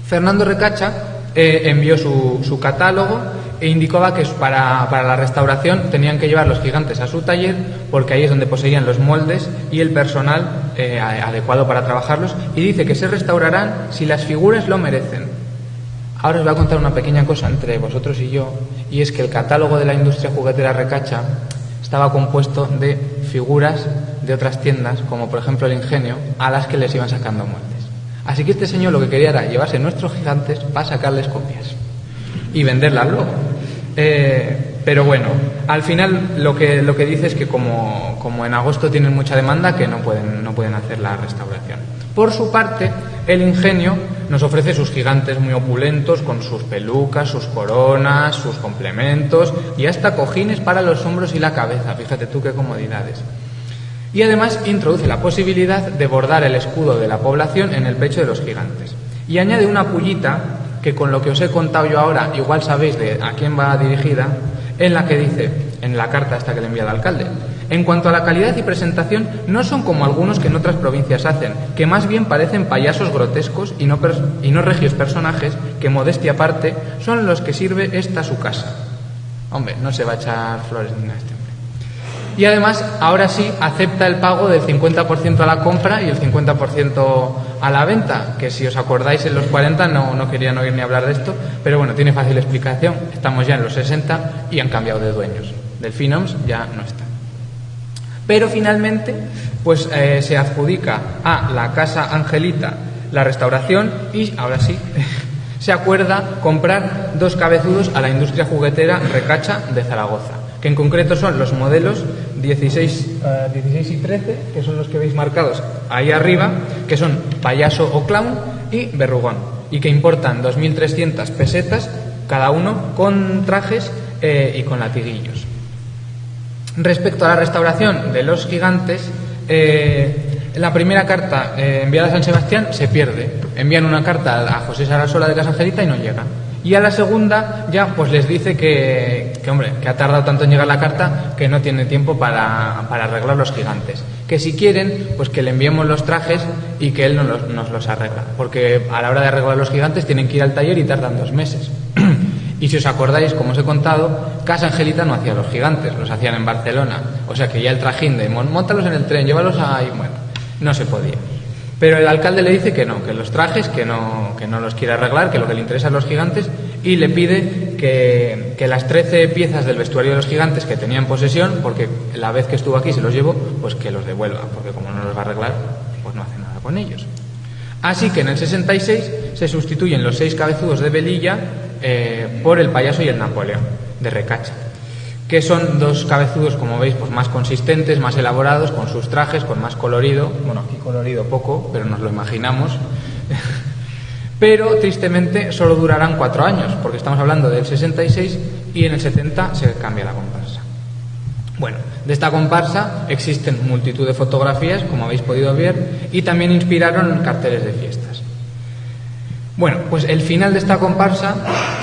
Fernando Recacha envió su catálogo e indicaba que para la restauración tenían que llevar los gigantes a su taller, porque ahí es donde poseían los moldes y el personal adecuado para trabajarlos, y dice que se restaurarán si las figuras lo merecen. Ahora os voy a contar una pequeña cosa entre vosotros y yo, y es que el catálogo de la industria juguetera Recacha estaba compuesto de figuras de otras tiendas, como por ejemplo el Ingenio, a las que les iban sacando moldes. Así que este señor lo que quería era llevarse nuestros gigantes para sacarles copias y venderlas luego. Pero bueno, al final lo que dice es que como en agosto tienen mucha demanda, que no pueden hacer la restauración. Por su parte, el Ingenio nos ofrece sus gigantes muy opulentos, con sus pelucas, sus coronas, sus complementos y hasta cojines para los hombros y la cabeza. Fíjate tú qué comodidades. Y además introduce la posibilidad de bordar el escudo de la población en el pecho de los gigantes. Y añade una pullita que, con lo que os he contado yo ahora, igual sabéis de a quién va dirigida, en la que dice, en la carta esta que le envía el alcalde: en cuanto a la calidad y presentación, no son como algunos que en otras provincias hacen, que más bien parecen payasos grotescos y no regios personajes que, modestia aparte, son los que sirve esta su casa. Hombre, no se va a echar flores ni nada este. Y además, ahora sí, acepta el pago del 50% a la compra y el 50% a la venta, que si os acordáis en los 40 no querían oír ni hablar de esto, pero bueno, tiene fácil explicación. Estamos ya en los 60 y han cambiado de dueños. Delfinoms ya no está. Pero finalmente, pues se adjudica a la Casa Angelita la restauración y, ahora sí, se acuerda comprar 2 cabezudos a la industria juguetera Recacha de Zaragoza, que en concreto son los modelos 16 y 13, que son los que veis marcados ahí arriba, que son payaso o clown y verrugón, y que importan 2.300 pesetas cada uno, con trajes y con latiguillos. Respecto a la restauración de los gigantes, la primera carta enviada a San Sebastián se pierde. Envían una carta a José Sarrasola de Casa Angelita y no llega. Y a la segunda ya pues les dice que ha tardado tanto en llegar la carta que no tiene tiempo para arreglar los gigantes. Que si quieren, pues que le enviemos los trajes y que él nos los arregla. Porque a la hora de arreglar los gigantes tienen que ir al taller y tardan 2 meses. Y si os acordáis, como os he contado, Casa Angelita no hacía los gigantes, los hacían en Barcelona. O sea que ya el trajín de móntalos en el tren, llévalos ahí, bueno, no se podía. Pero el alcalde le dice que no, que los trajes, que no los quiere arreglar, que lo que le interesa son los gigantes, y le pide que las 13 piezas del vestuario de los gigantes que tenía en posesión, porque la vez que estuvo aquí se los llevó, pues que los devuelva, porque como no los va a arreglar, pues no hace nada con ellos. Así que en el 66 se sustituyen los 6 cabezudos de Velilla por el payaso y el Napoleón de Recacha, que son 2 cabezudos, como veis, pues más consistentes, más elaborados, con sus trajes, con más colorido. Bueno, aquí colorido poco, pero nos lo imaginamos. pero tristemente solo durarán 4 años, porque estamos hablando del 66 y en el 70 se cambia la comparsa. Bueno, de esta comparsa existen multitud de fotografías, como habéis podido ver, y también inspiraron carteles de fiestas. Bueno, pues el final de esta comparsa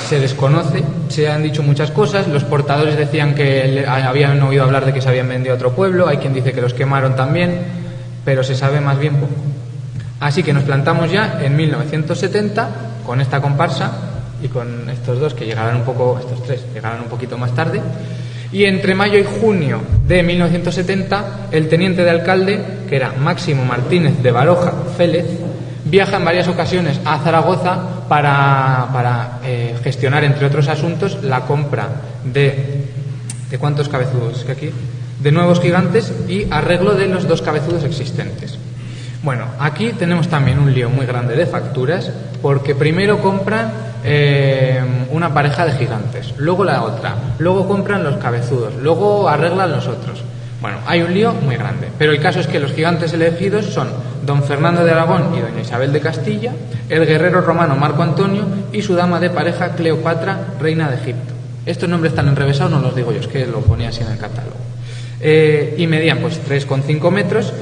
se desconoce, se han dicho muchas cosas, los portadores decían que habían oído hablar de que se habían vendido a otro pueblo, hay quien dice que los quemaron también, pero se sabe más bien poco. Así que nos plantamos ya en 1970 con esta comparsa y con estos dos que llegarán un poco, estos tres llegarán un poquito más tarde. Y entre mayo y junio de 1970, el teniente de alcalde, que era Máximo Martínez de Baroja Félez, viaja en varias ocasiones a Zaragoza para gestionar, entre otros asuntos, la compra de ¿cuántos cabezudos que aquí? De nuevos gigantes y arreglo de los 2 cabezudos existentes. Bueno, aquí tenemos también un lío muy grande de facturas, porque primero compran una pareja de gigantes, luego la otra, luego compran los cabezudos, luego arreglan los otros. Bueno, hay un lío muy grande, pero el caso es que los gigantes elegidos son don Fernando de Aragón y doña Isabel de Castilla, el guerrero romano Marco Antonio y su dama de pareja Cleopatra, reina de Egipto. Estos nombres están enrevesados, no los digo yo, es que lo ponía así en el catálogo. Y medían pues 3,5 metros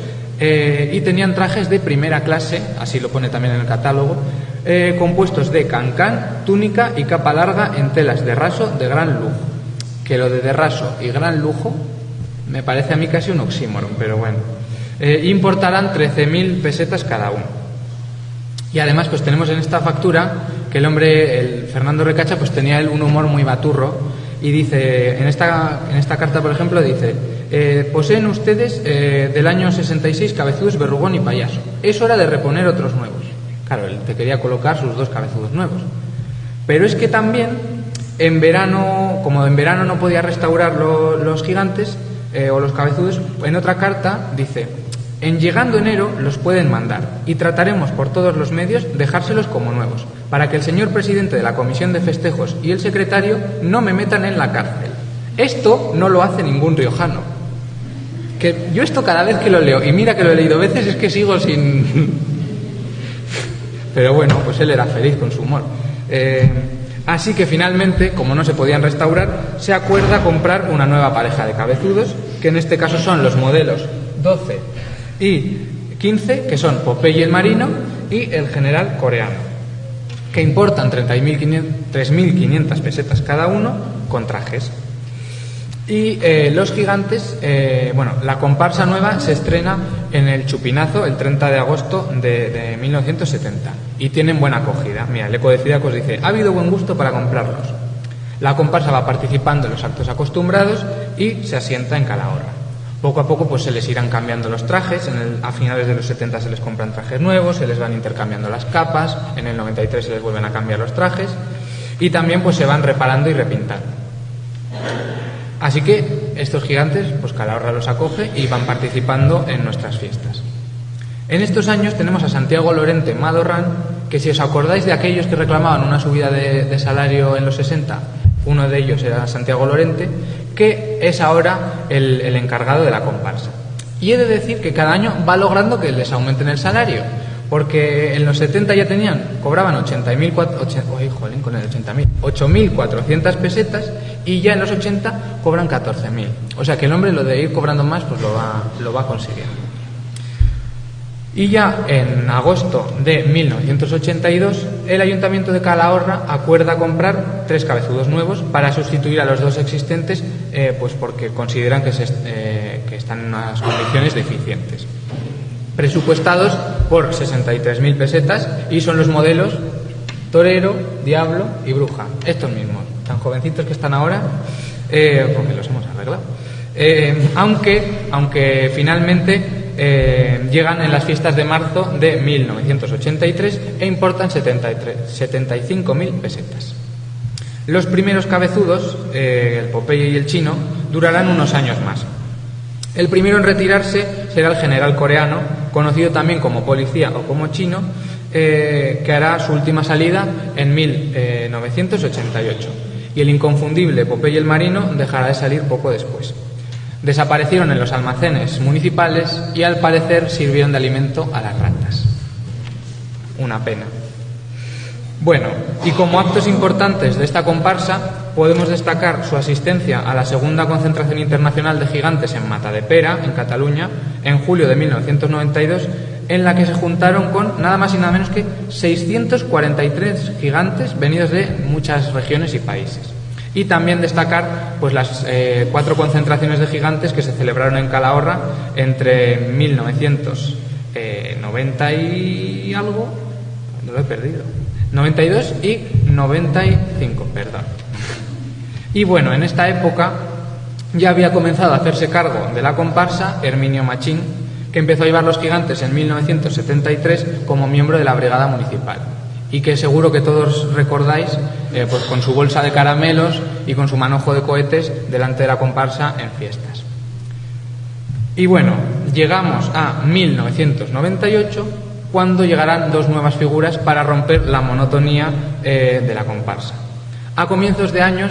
y tenían trajes de primera clase, así lo pone también en el catálogo, compuestos de cancán, túnica y capa larga en telas de raso de gran lujo. Que lo de raso y gran lujo me parece a mí casi un oxímoron, pero bueno. Importarán 13.000 pesetas cada uno. Y además pues tenemos en esta factura que el hombre, el Fernando Recacha, pues tenía un humor muy baturro y dice, en esta carta por ejemplo dice: poseen ustedes del año 66 cabezudos, verrugón y payaso. Es hora de reponer otros nuevos. Claro, él te quería colocar sus 2 cabezudos nuevos. Pero es que también en verano, como en verano no podía restaurar los gigantes o los cabezudos, en otra carta dice: en llegando enero los pueden mandar y trataremos por todos los medios dejárselos como nuevos, para que el señor presidente de la Comisión de Festejos y el secretario no me metan en la cárcel. Esto no lo hace ningún riojano. Que yo esto cada vez que lo leo, y mira que lo he leído veces, es que sigo sin... Pero bueno, pues él era feliz con su humor. Así que finalmente, como no se podían restaurar, se acuerda comprar una nueva pareja de cabezudos, que en este caso son los modelos 12 y 15, que son Popeye el Marino y el General Coreano, que importan 3.500 pesetas cada uno, con trajes. Y los gigantes, bueno, la comparsa nueva se estrena en el Chupinazo el 30 de agosto de 1970 y tienen buena acogida. Mira, el Eco de Ciriacos dice: ha habido buen gusto para comprarlos. La comparsa va participando en los actos acostumbrados y se asienta en Calahorra. Poco a poco pues se les irán cambiando los trajes, a finales de los 70 se les compran trajes nuevos, se les van intercambiando las capas, en el 93 se les vuelven a cambiar los trajes y también pues se van reparando y repintando. Así que estos gigantes, pues Calahorra los acoge y van participando en nuestras fiestas. En estos años tenemos a Santiago Lorente Madorrán, que si os acordáis de aquellos que reclamaban una subida de salario en los 60, uno de ellos era Santiago Lorente, que es ahora el encargado de la comparsa. Y he de decir que cada año va logrando que les aumenten el salario, porque en los 70 ya cobraban 8.400 pesetas y ya en los 80 cobran 14.000. O sea que el hombre lo de ir cobrando más pues lo va consiguiendo. Y ya en agosto de 1982 el Ayuntamiento de Calahorra acuerda comprar 3 cabezudos nuevos para sustituir a los 2 existentes, pues porque consideran que están en unas condiciones deficientes. Presupuestados por 63.000 pesetas y son los modelos Torero, Diablo y Bruja, estos mismos, tan jovencitos que están ahora, porque los hemos arreglado. Aunque finalmente llegan en las fiestas de marzo de 1983 e importan 75.000 pesetas. Los primeros cabezudos, el Popeye y el Chino, durarán unos años más. El primero en retirarse será el General Coreano, conocido también como Policía o como Chino, que hará su última salida en 1988. Y el inconfundible Popeye el Marino dejará de salir poco después. Desaparecieron en los almacenes municipales y al parecer sirvieron de alimento a las ratas. Una pena. Bueno, y como actos importantes de esta comparsa podemos destacar su asistencia a la segunda concentración internacional de gigantes en Matadepera, en Cataluña, en julio de 1992, en la que se juntaron con nada más y nada menos que 643 gigantes venidos de muchas regiones y países. Y también destacar pues las 4 concentraciones de gigantes que se celebraron en Calahorra entre 1990 y algo, no lo he perdido, 92 y 95, perdón. Y bueno, en esta época ya había comenzado a hacerse cargo de la comparsa Herminio Machín, que empezó a llevar los gigantes en 1973 como miembro de la brigada municipal, y que seguro que todos recordáis pues con su bolsa de caramelos y con su manojo de cohetes delante de la comparsa en fiestas. Y bueno, llegamos a 1998, cuando llegarán 2 nuevas figuras para romper la monotonía de la comparsa. A comienzos de año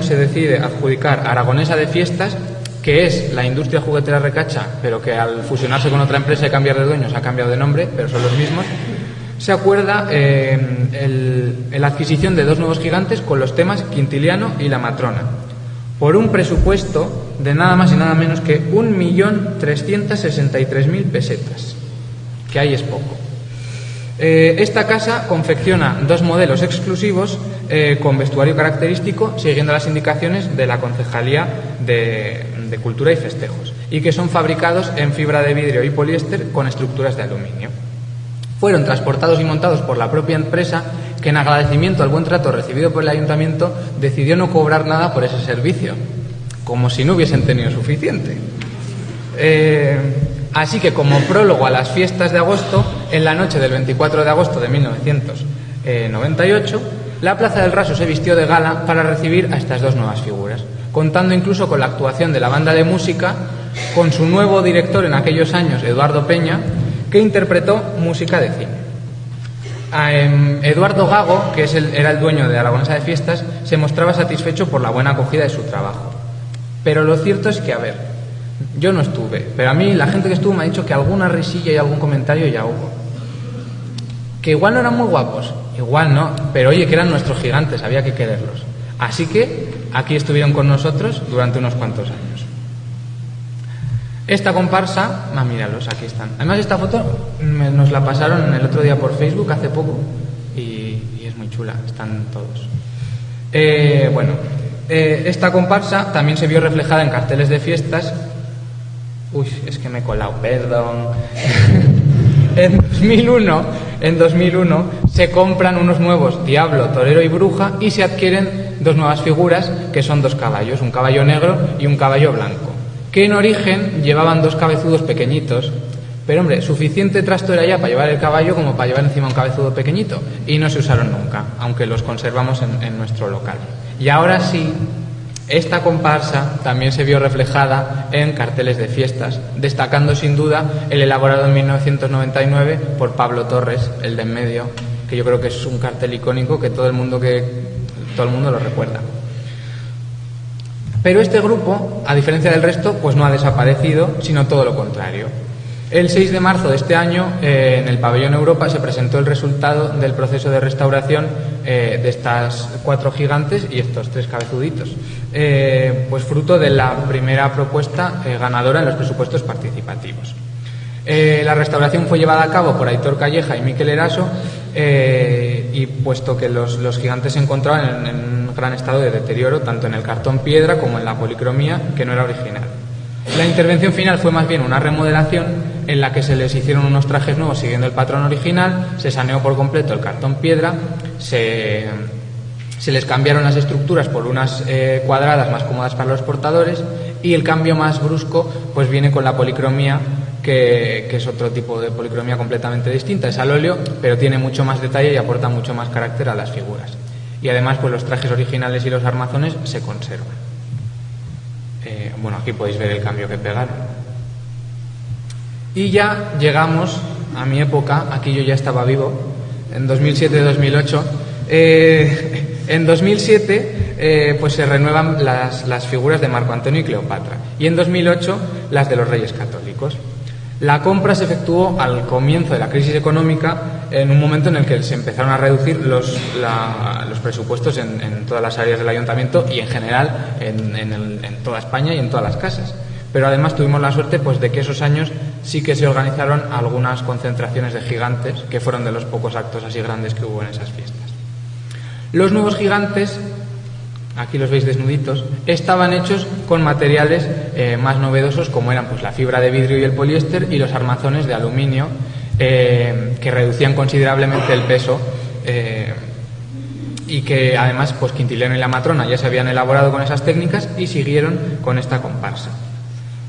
se decide adjudicar a Aragonesa de Fiestas, que es la industria juguetera Recacha, pero que al fusionarse con otra empresa y cambiar de dueños ha cambiado de nombre, pero son los mismos. Se acuerda la adquisición de 2 nuevos gigantes con los temas Quintiliano y La Matrona, por un presupuesto de nada más y nada menos que 1.363.000 pesetas, que ahí es poco. Esta casa confecciona 2 modelos exclusivos con vestuario característico, siguiendo las indicaciones de la Concejalía de Cultura y Festejos, y que son fabricados en fibra de vidrio y poliéster con estructuras de aluminio. Fueron transportados y montados por la propia empresa, que en agradecimiento al buen trato recibido por el ayuntamiento decidió no cobrar nada por ese servicio, como si no hubiesen tenido suficiente. Así que, como prólogo a las fiestas de agosto, en la noche del 24 de agosto de 1998, la Plaza del Raso se vistió de gala para recibir a estas 2 nuevas figuras, contando incluso con la actuación de la banda de música, con su nuevo director en aquellos años, Eduardo Peña, que interpretó música de cine. Eduardo Gago, que era el dueño de Aragonesa de Fiestas, se mostraba satisfecho por la buena acogida de su trabajo. Pero lo cierto es que, yo no estuve, pero a mí la gente que estuvo me ha dicho que alguna risilla y algún comentario ya hubo. Que igual no eran muy guapos, igual no, pero oye, que eran nuestros gigantes, había que quererlos. Así que aquí estuvieron con nosotros durante unos cuantos años. Esta comparsa, míralos, aquí están. Además, esta foto nos la pasaron el otro día por Facebook, hace poco, y es muy chula, están todos. Esta comparsa también se vio reflejada en carteles de fiestas. Uy, es que me he colado, perdón. En 2001 se compran unos nuevos Diablo, Torero y Bruja, y se adquieren 2 nuevas figuras, que son 2 caballos, un caballo negro y un caballo blanco, que en origen llevaban 2 cabezudos pequeñitos, pero hombre, suficiente trasto era ya para llevar el caballo como para llevar encima un cabezudo pequeñito, y no se usaron nunca, aunque los conservamos en nuestro local. Y ahora sí, esta comparsa también se vio reflejada en carteles de fiestas, destacando sin duda el elaborado en 1999 por Pablo Torres, el de en medio, que yo creo que es un cartel icónico que todo el mundo lo recuerda. Pero este grupo, a diferencia del resto, pues no ha desaparecido, sino todo lo contrario. El 6 de marzo de este año, en el Pabellón Europa, se presentó el resultado del proceso de restauración de estas 4 gigantes y estos 3 cabezuditos, pues fruto de la primera propuesta ganadora en los presupuestos participativos. La restauración fue llevada a cabo por Aitor Calleja y Miquel Eraso, y puesto que los gigantes se encontraban en un gran estado de deterioro, tanto en el cartón piedra como en la policromía, que no era original. La intervención final fue más bien una remodelación en la que se les hicieron unos trajes nuevos siguiendo el patrón original, se saneó por completo el cartón piedra, se les cambiaron las estructuras por unas cuadradas más cómodas para los portadores, y el cambio más brusco pues viene con la policromía, que es otro tipo de policromía completamente distinta. Es al óleo, pero tiene mucho más detalle y aporta mucho más carácter a las figuras. Y además pues los trajes originales y los armazones se conservan. Aquí podéis ver el cambio que pegaron. Y ya llegamos a mi época, aquí yo ya estaba vivo, en 2007-2008. En 2007 pues se renuevan las figuras de Marco Antonio y Cleopatra, y en 2008 las de los Reyes Católicos. La compra se efectuó al comienzo de la crisis económica en un momento en el que se empezaron a reducir los presupuestos en todas las áreas del ayuntamiento y en general en toda España y en todas las casas. Pero además tuvimos la suerte pues de que esos años sí que se organizaron algunas concentraciones de gigantes, que fueron de los pocos actos así grandes que hubo en esas fiestas. Los nuevos gigantes, aquí los veis desnuditos, estaban hechos con materiales más novedosos, como eran pues la fibra de vidrio y el poliéster, y los armazones de aluminio, que reducían considerablemente el peso, y que además pues Quintiliano y la matrona ya se habían elaborado con esas técnicas y siguieron con esta comparsa.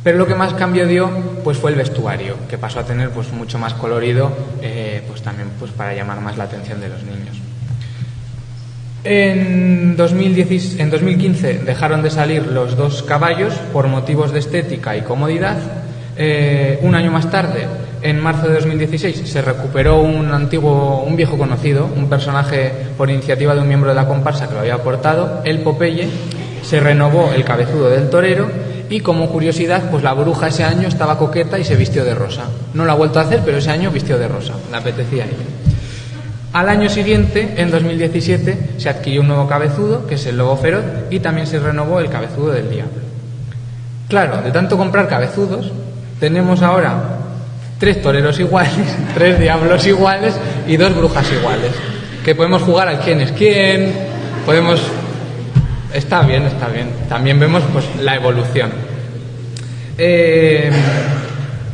Pero lo que más cambio dio pues fue el vestuario, que pasó a tener pues mucho más colorido, pues también pues para llamar más la atención de los niños. En 2015 dejaron de salir los 2 caballos por motivos de estética y comodidad. Un año más tarde, en marzo de 2016, se recuperó un viejo conocido, un personaje por iniciativa de un miembro de la comparsa que lo había aportado, el Popeye. Se renovó el cabezudo del torero y, como curiosidad, pues la bruja ese año estaba coqueta y se vistió de rosa. No lo ha vuelto a hacer, pero ese año vistió de rosa, le apetecía a ella. Al año siguiente, en 2017, se adquirió un nuevo cabezudo, que es el lobo feroz, y también se renovó el cabezudo del diablo. Claro, de tanto comprar cabezudos, tenemos ahora 3 toreros iguales, 3 diablos iguales y 2 brujas iguales. Que podemos jugar al quién es quién, podemos... Está bien. También vemos pues la evolución.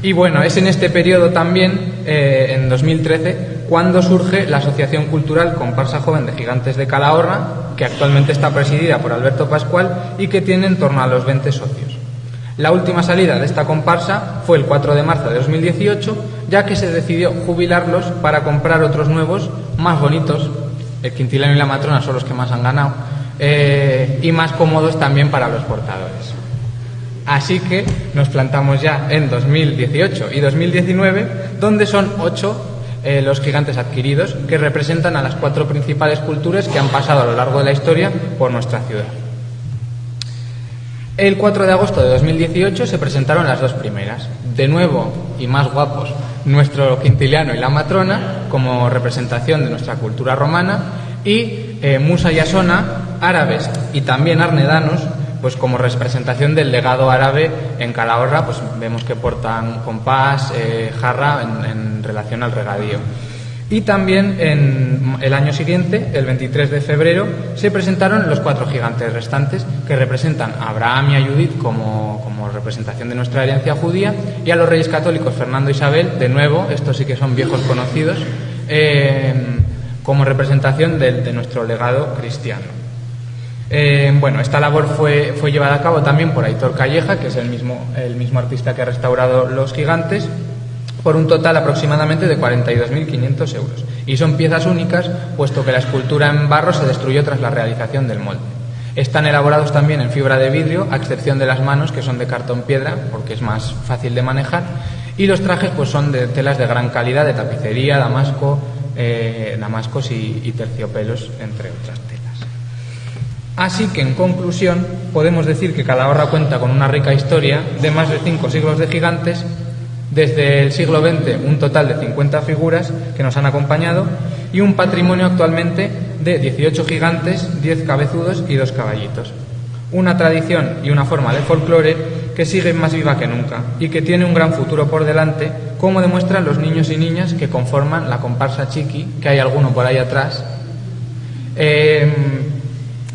Y bueno, es en este periodo también, en 2013, cuando surge la Asociación Cultural Comparsa Joven de Gigantes de Calahorra, que actualmente está presidida por Alberto Pascual y que tiene en torno a los 20 socios. La última salida de esta comparsa fue el 4 de marzo de 2018, ya que se decidió jubilarlos para comprar otros nuevos, más bonitos. El Quintiliano y la matrona son los que más han ganado, y más cómodos también para los portadores. Así que nos plantamos ya en 2018 y 2019, donde son 8 los gigantes adquiridos, que representan a las 4 principales culturas que han pasado a lo largo de la historia por nuestra ciudad. El 4 de agosto de 2018 se presentaron las 2 primeras. De nuevo, y más guapos, nuestro Quintiliano y la matrona, como representación de nuestra cultura romana, y Musa y Asona, árabes y también arnedanos, pues como representación del legado árabe en Calahorra. Pues vemos que portan compás, jarra en relación al regadío. Y también en el año siguiente, el 23 de febrero, se presentaron los 4 gigantes restantes, que representan a Abraham y a Judith como representación de nuestra herencia judía, y a los reyes católicos Fernando e Isabel, de nuevo, estos sí que son viejos conocidos, como representación de nuestro legado cristiano. Bueno, esta labor fue llevada a cabo también por Aitor Calleja, que es el mismo artista que ha restaurado los gigantes, por un total aproximadamente de 42.500 euros. Y son piezas únicas, puesto que la escultura en barro se destruyó tras la realización del molde. Están elaborados también en fibra de vidrio, a excepción de las manos, que son de cartón piedra, porque es más fácil de manejar. Y los trajes pues son de telas de gran calidad, de tapicería, damascos y terciopelos, entre otras telas. Así que, en conclusión, podemos decir que Calahorra cuenta con una rica historia de más de 5 siglos de gigantes. Desde el siglo XX, un total de 50 figuras que nos han acompañado, y un patrimonio actualmente de 18 gigantes, 10 cabezudos y 2 caballitos. Una tradición y una forma de folclore que sigue más viva que nunca y que tiene un gran futuro por delante, como demuestran los niños y niñas que conforman la comparsa Chiqui, que hay alguno por ahí atrás.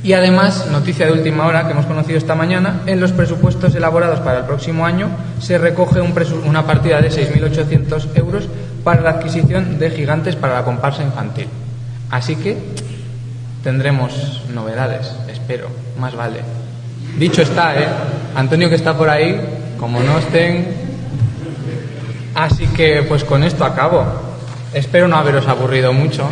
Y además, noticia de última hora que hemos conocido esta mañana, en los presupuestos elaborados para el próximo año se recoge una partida de 6.800 euros para la adquisición de gigantes para la comparsa infantil. Así que tendremos novedades, espero, más vale. Dicho está, Antonio, que está por ahí, como no estén... Así que pues con esto acabo. Espero no haberos aburrido mucho.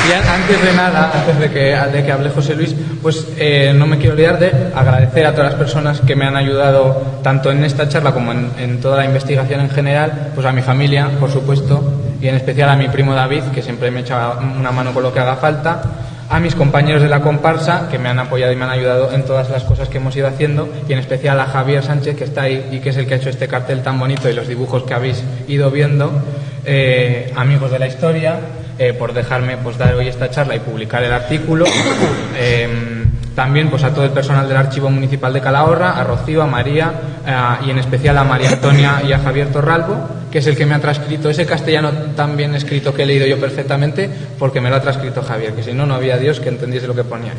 Y antes de nada, antes de que hable José Luis, pues no me quiero olvidar de agradecer a todas las personas que me han ayudado tanto en esta charla como en toda la investigación en general, pues a mi familia, por supuesto, y en especial a mi primo David, que siempre me echa una mano con lo que haga falta, a mis compañeros de la comparsa, que me han apoyado y me han ayudado en todas las cosas que hemos ido haciendo, y en especial a Javier Sánchez, que está ahí y que es el que ha hecho este cartel tan bonito y los dibujos que habéis ido viendo, amigos de la historia, por dejarme pues dar hoy esta charla y publicar el artículo. También pues a todo el personal del Archivo Municipal de Calahorra, a Rocío, a María y en especial a María Antonia y a Javier Torralbo, que es el que me ha transcrito ese castellano tan bien escrito que he leído yo perfectamente, porque me lo ha transcrito Javier, que si no, no había Dios que entendiese lo que ponía ahí.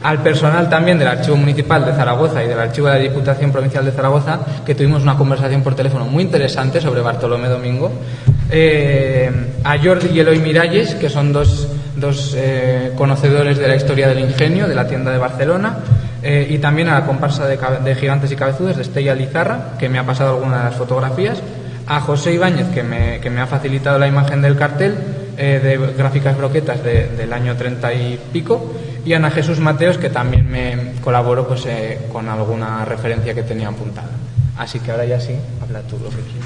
Al personal también del Archivo Municipal de Zaragoza y del Archivo de la Diputación Provincial de Zaragoza, que tuvimos una conversación por teléfono muy interesante sobre Bartolomé Domingo. A Jordi y Eloy Miralles, que son dos conocedores de la historia del ingenio, de la tienda de Barcelona, y también a la comparsa de Gigantes y Cabezudos de Estella Lizarra, que me ha pasado algunas de las fotografías, a José Ibáñez, que me ha facilitado la imagen del cartel de Gráficas Broquetas del año 30 y pico, y a Ana Jesús Mateos, que también me colaboró pues, con alguna referencia que tenía apuntada. Así que ahora ya sí, habla tú lo que quieras.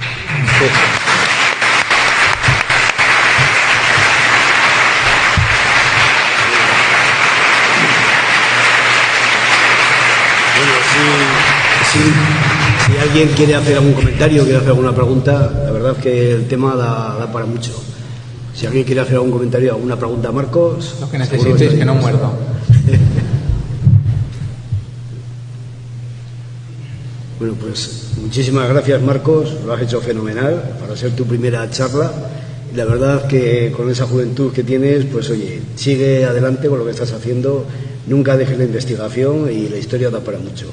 Si alguien quiere hacer algún comentario, quiere hacer alguna pregunta, la verdad es que el tema da para mucho. Si alguien quiere hacer algún comentario, alguna pregunta a Marcos... Lo que necesitéis, que no muerdo. Bueno, pues muchísimas gracias, Marcos, lo has hecho fenomenal para ser tu primera charla. Y la verdad que con esa juventud que tienes, pues oye, sigue adelante con lo que estás haciendo, nunca dejes la investigación y la historia da para mucho.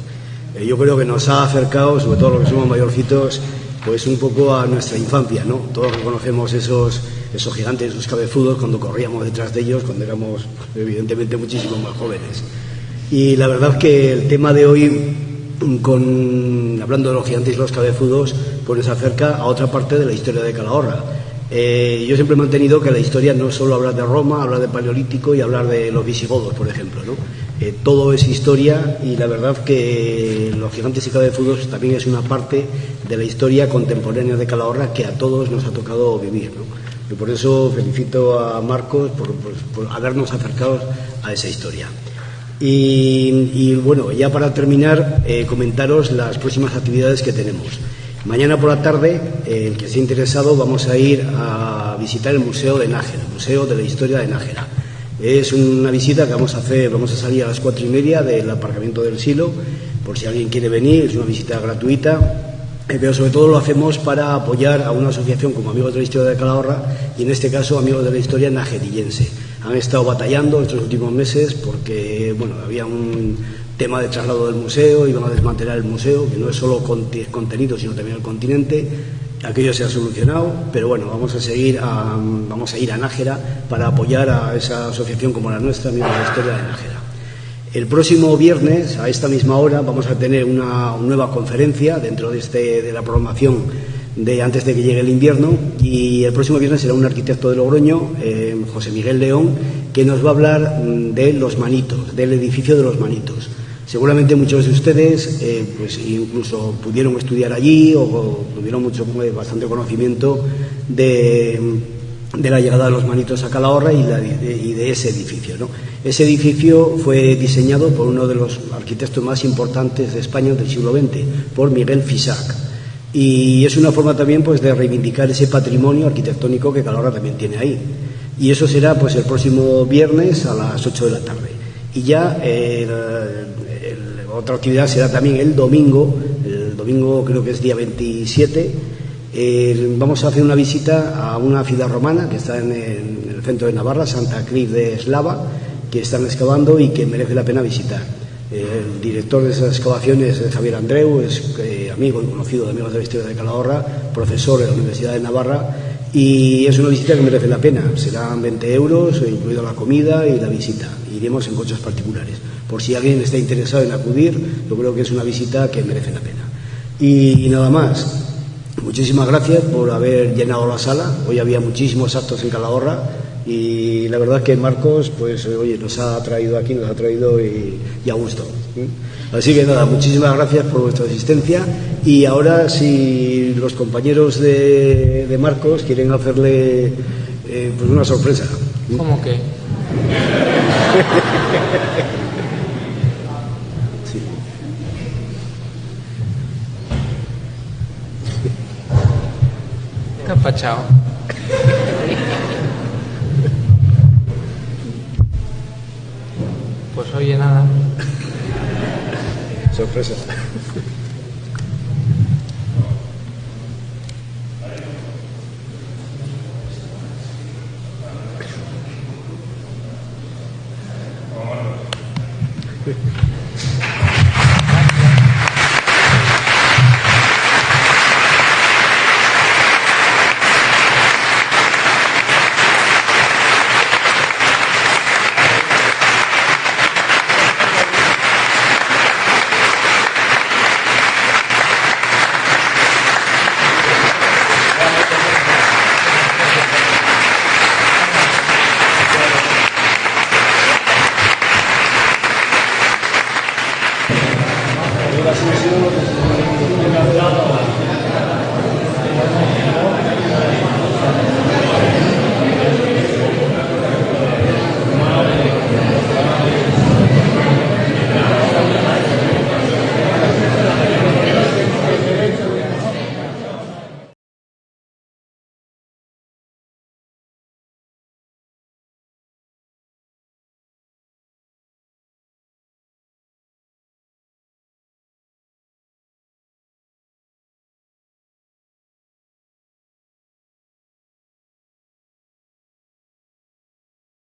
Yo creo que nos ha acercado, sobre todo los que somos mayorcitos, pues un poco a nuestra infancia, ¿no? Todos conocemos esos gigantes, esos cabezudos, cuando corríamos detrás de ellos, cuando éramos evidentemente muchísimo más jóvenes. Y la verdad que el tema de hoy, hablando de los gigantes y los cabezudos, pues nos acerca a otra parte de la historia de Calahorra. Yo siempre he mantenido que la historia no es solo hablar de Roma, hablar de Paleolítico y hablar de los visigodos, por ejemplo, ¿no? Todo es historia y la verdad que los gigantes y cabezudos también es una parte de la historia contemporánea de Calahorra que a todos nos ha tocado vivir, ¿no? Y por eso felicito a Marcos por habernos acercado a esa historia. Y bueno, ya para terminar, comentaros las próximas actividades que tenemos. Mañana por la tarde, el que esté interesado, vamos a ir a visitar el Museo de Nájera, el Museo de la Historia de Nájera. Es una visita que vamos a hacer, vamos a salir a las 4:30 del aparcamiento del Silo, por si alguien quiere venir, es una visita gratuita, pero sobre todo lo hacemos para apoyar a una asociación como Amigos de la Historia de Calahorra y en este caso Amigos de la Historia Najerillense. Han estado batallando estos últimos meses porque, bueno, había un tema de traslado del museo, iban a desmantelar el museo, que no es solo contenido, sino también el continente. Aquello se ha solucionado, pero bueno, vamos a ir a Nájera para apoyar a esa asociación como la nuestra, Amigos de la Historia de Nájera. El próximo viernes, a esta misma hora, vamos a tener una nueva conferencia dentro de la programación de antes de que llegue el invierno, y el próximo viernes será un arquitecto de Logroño, José Miguel León, que nos va a hablar de los Manitos, del edificio de los Manitos. Seguramente muchos de ustedes pues incluso pudieron estudiar allí o tuvieron bastante conocimiento de la llegada de los Manitos a Calahorra y de ese edificio, ¿no? Ese edificio fue diseñado por uno de los arquitectos más importantes de España del siglo XX, por Miguel Fisac. Y es una forma también pues de reivindicar ese patrimonio arquitectónico que Calahorra también tiene ahí. Y eso será pues el próximo viernes a las 8 de la tarde. Y ya otra actividad será también el domingo creo que es día 27, vamos a hacer una visita a una ciudad romana que está en el centro de Navarra, Santa Cruz de Eslava, que están excavando y que merece la pena visitar. El director de esas excavaciones es Javier Andreu, es amigo y conocido de Amigos de la Historia de Calahorra, profesor de la Universidad de Navarra, y es una visita que merece la pena. Serán 20 euros, incluida la comida y la visita. Iremos en coches particulares. Por si alguien está interesado en acudir, yo creo que es una visita que merece la pena. Y nada más. Muchísimas gracias por haber llenado la sala. Hoy había muchísimos actos en Calahorra Y la verdad que Marcos, pues oye, nos ha traído aquí, nos ha traído y a gusto. Así que nada, muchísimas gracias por vuestra asistencia. Y ahora, si los compañeros de Marcos quieren hacerle pues una sorpresa. ¿Cómo que? Sí. ¿Qué ha pachado? Pues oye, nada. Sorpresa. La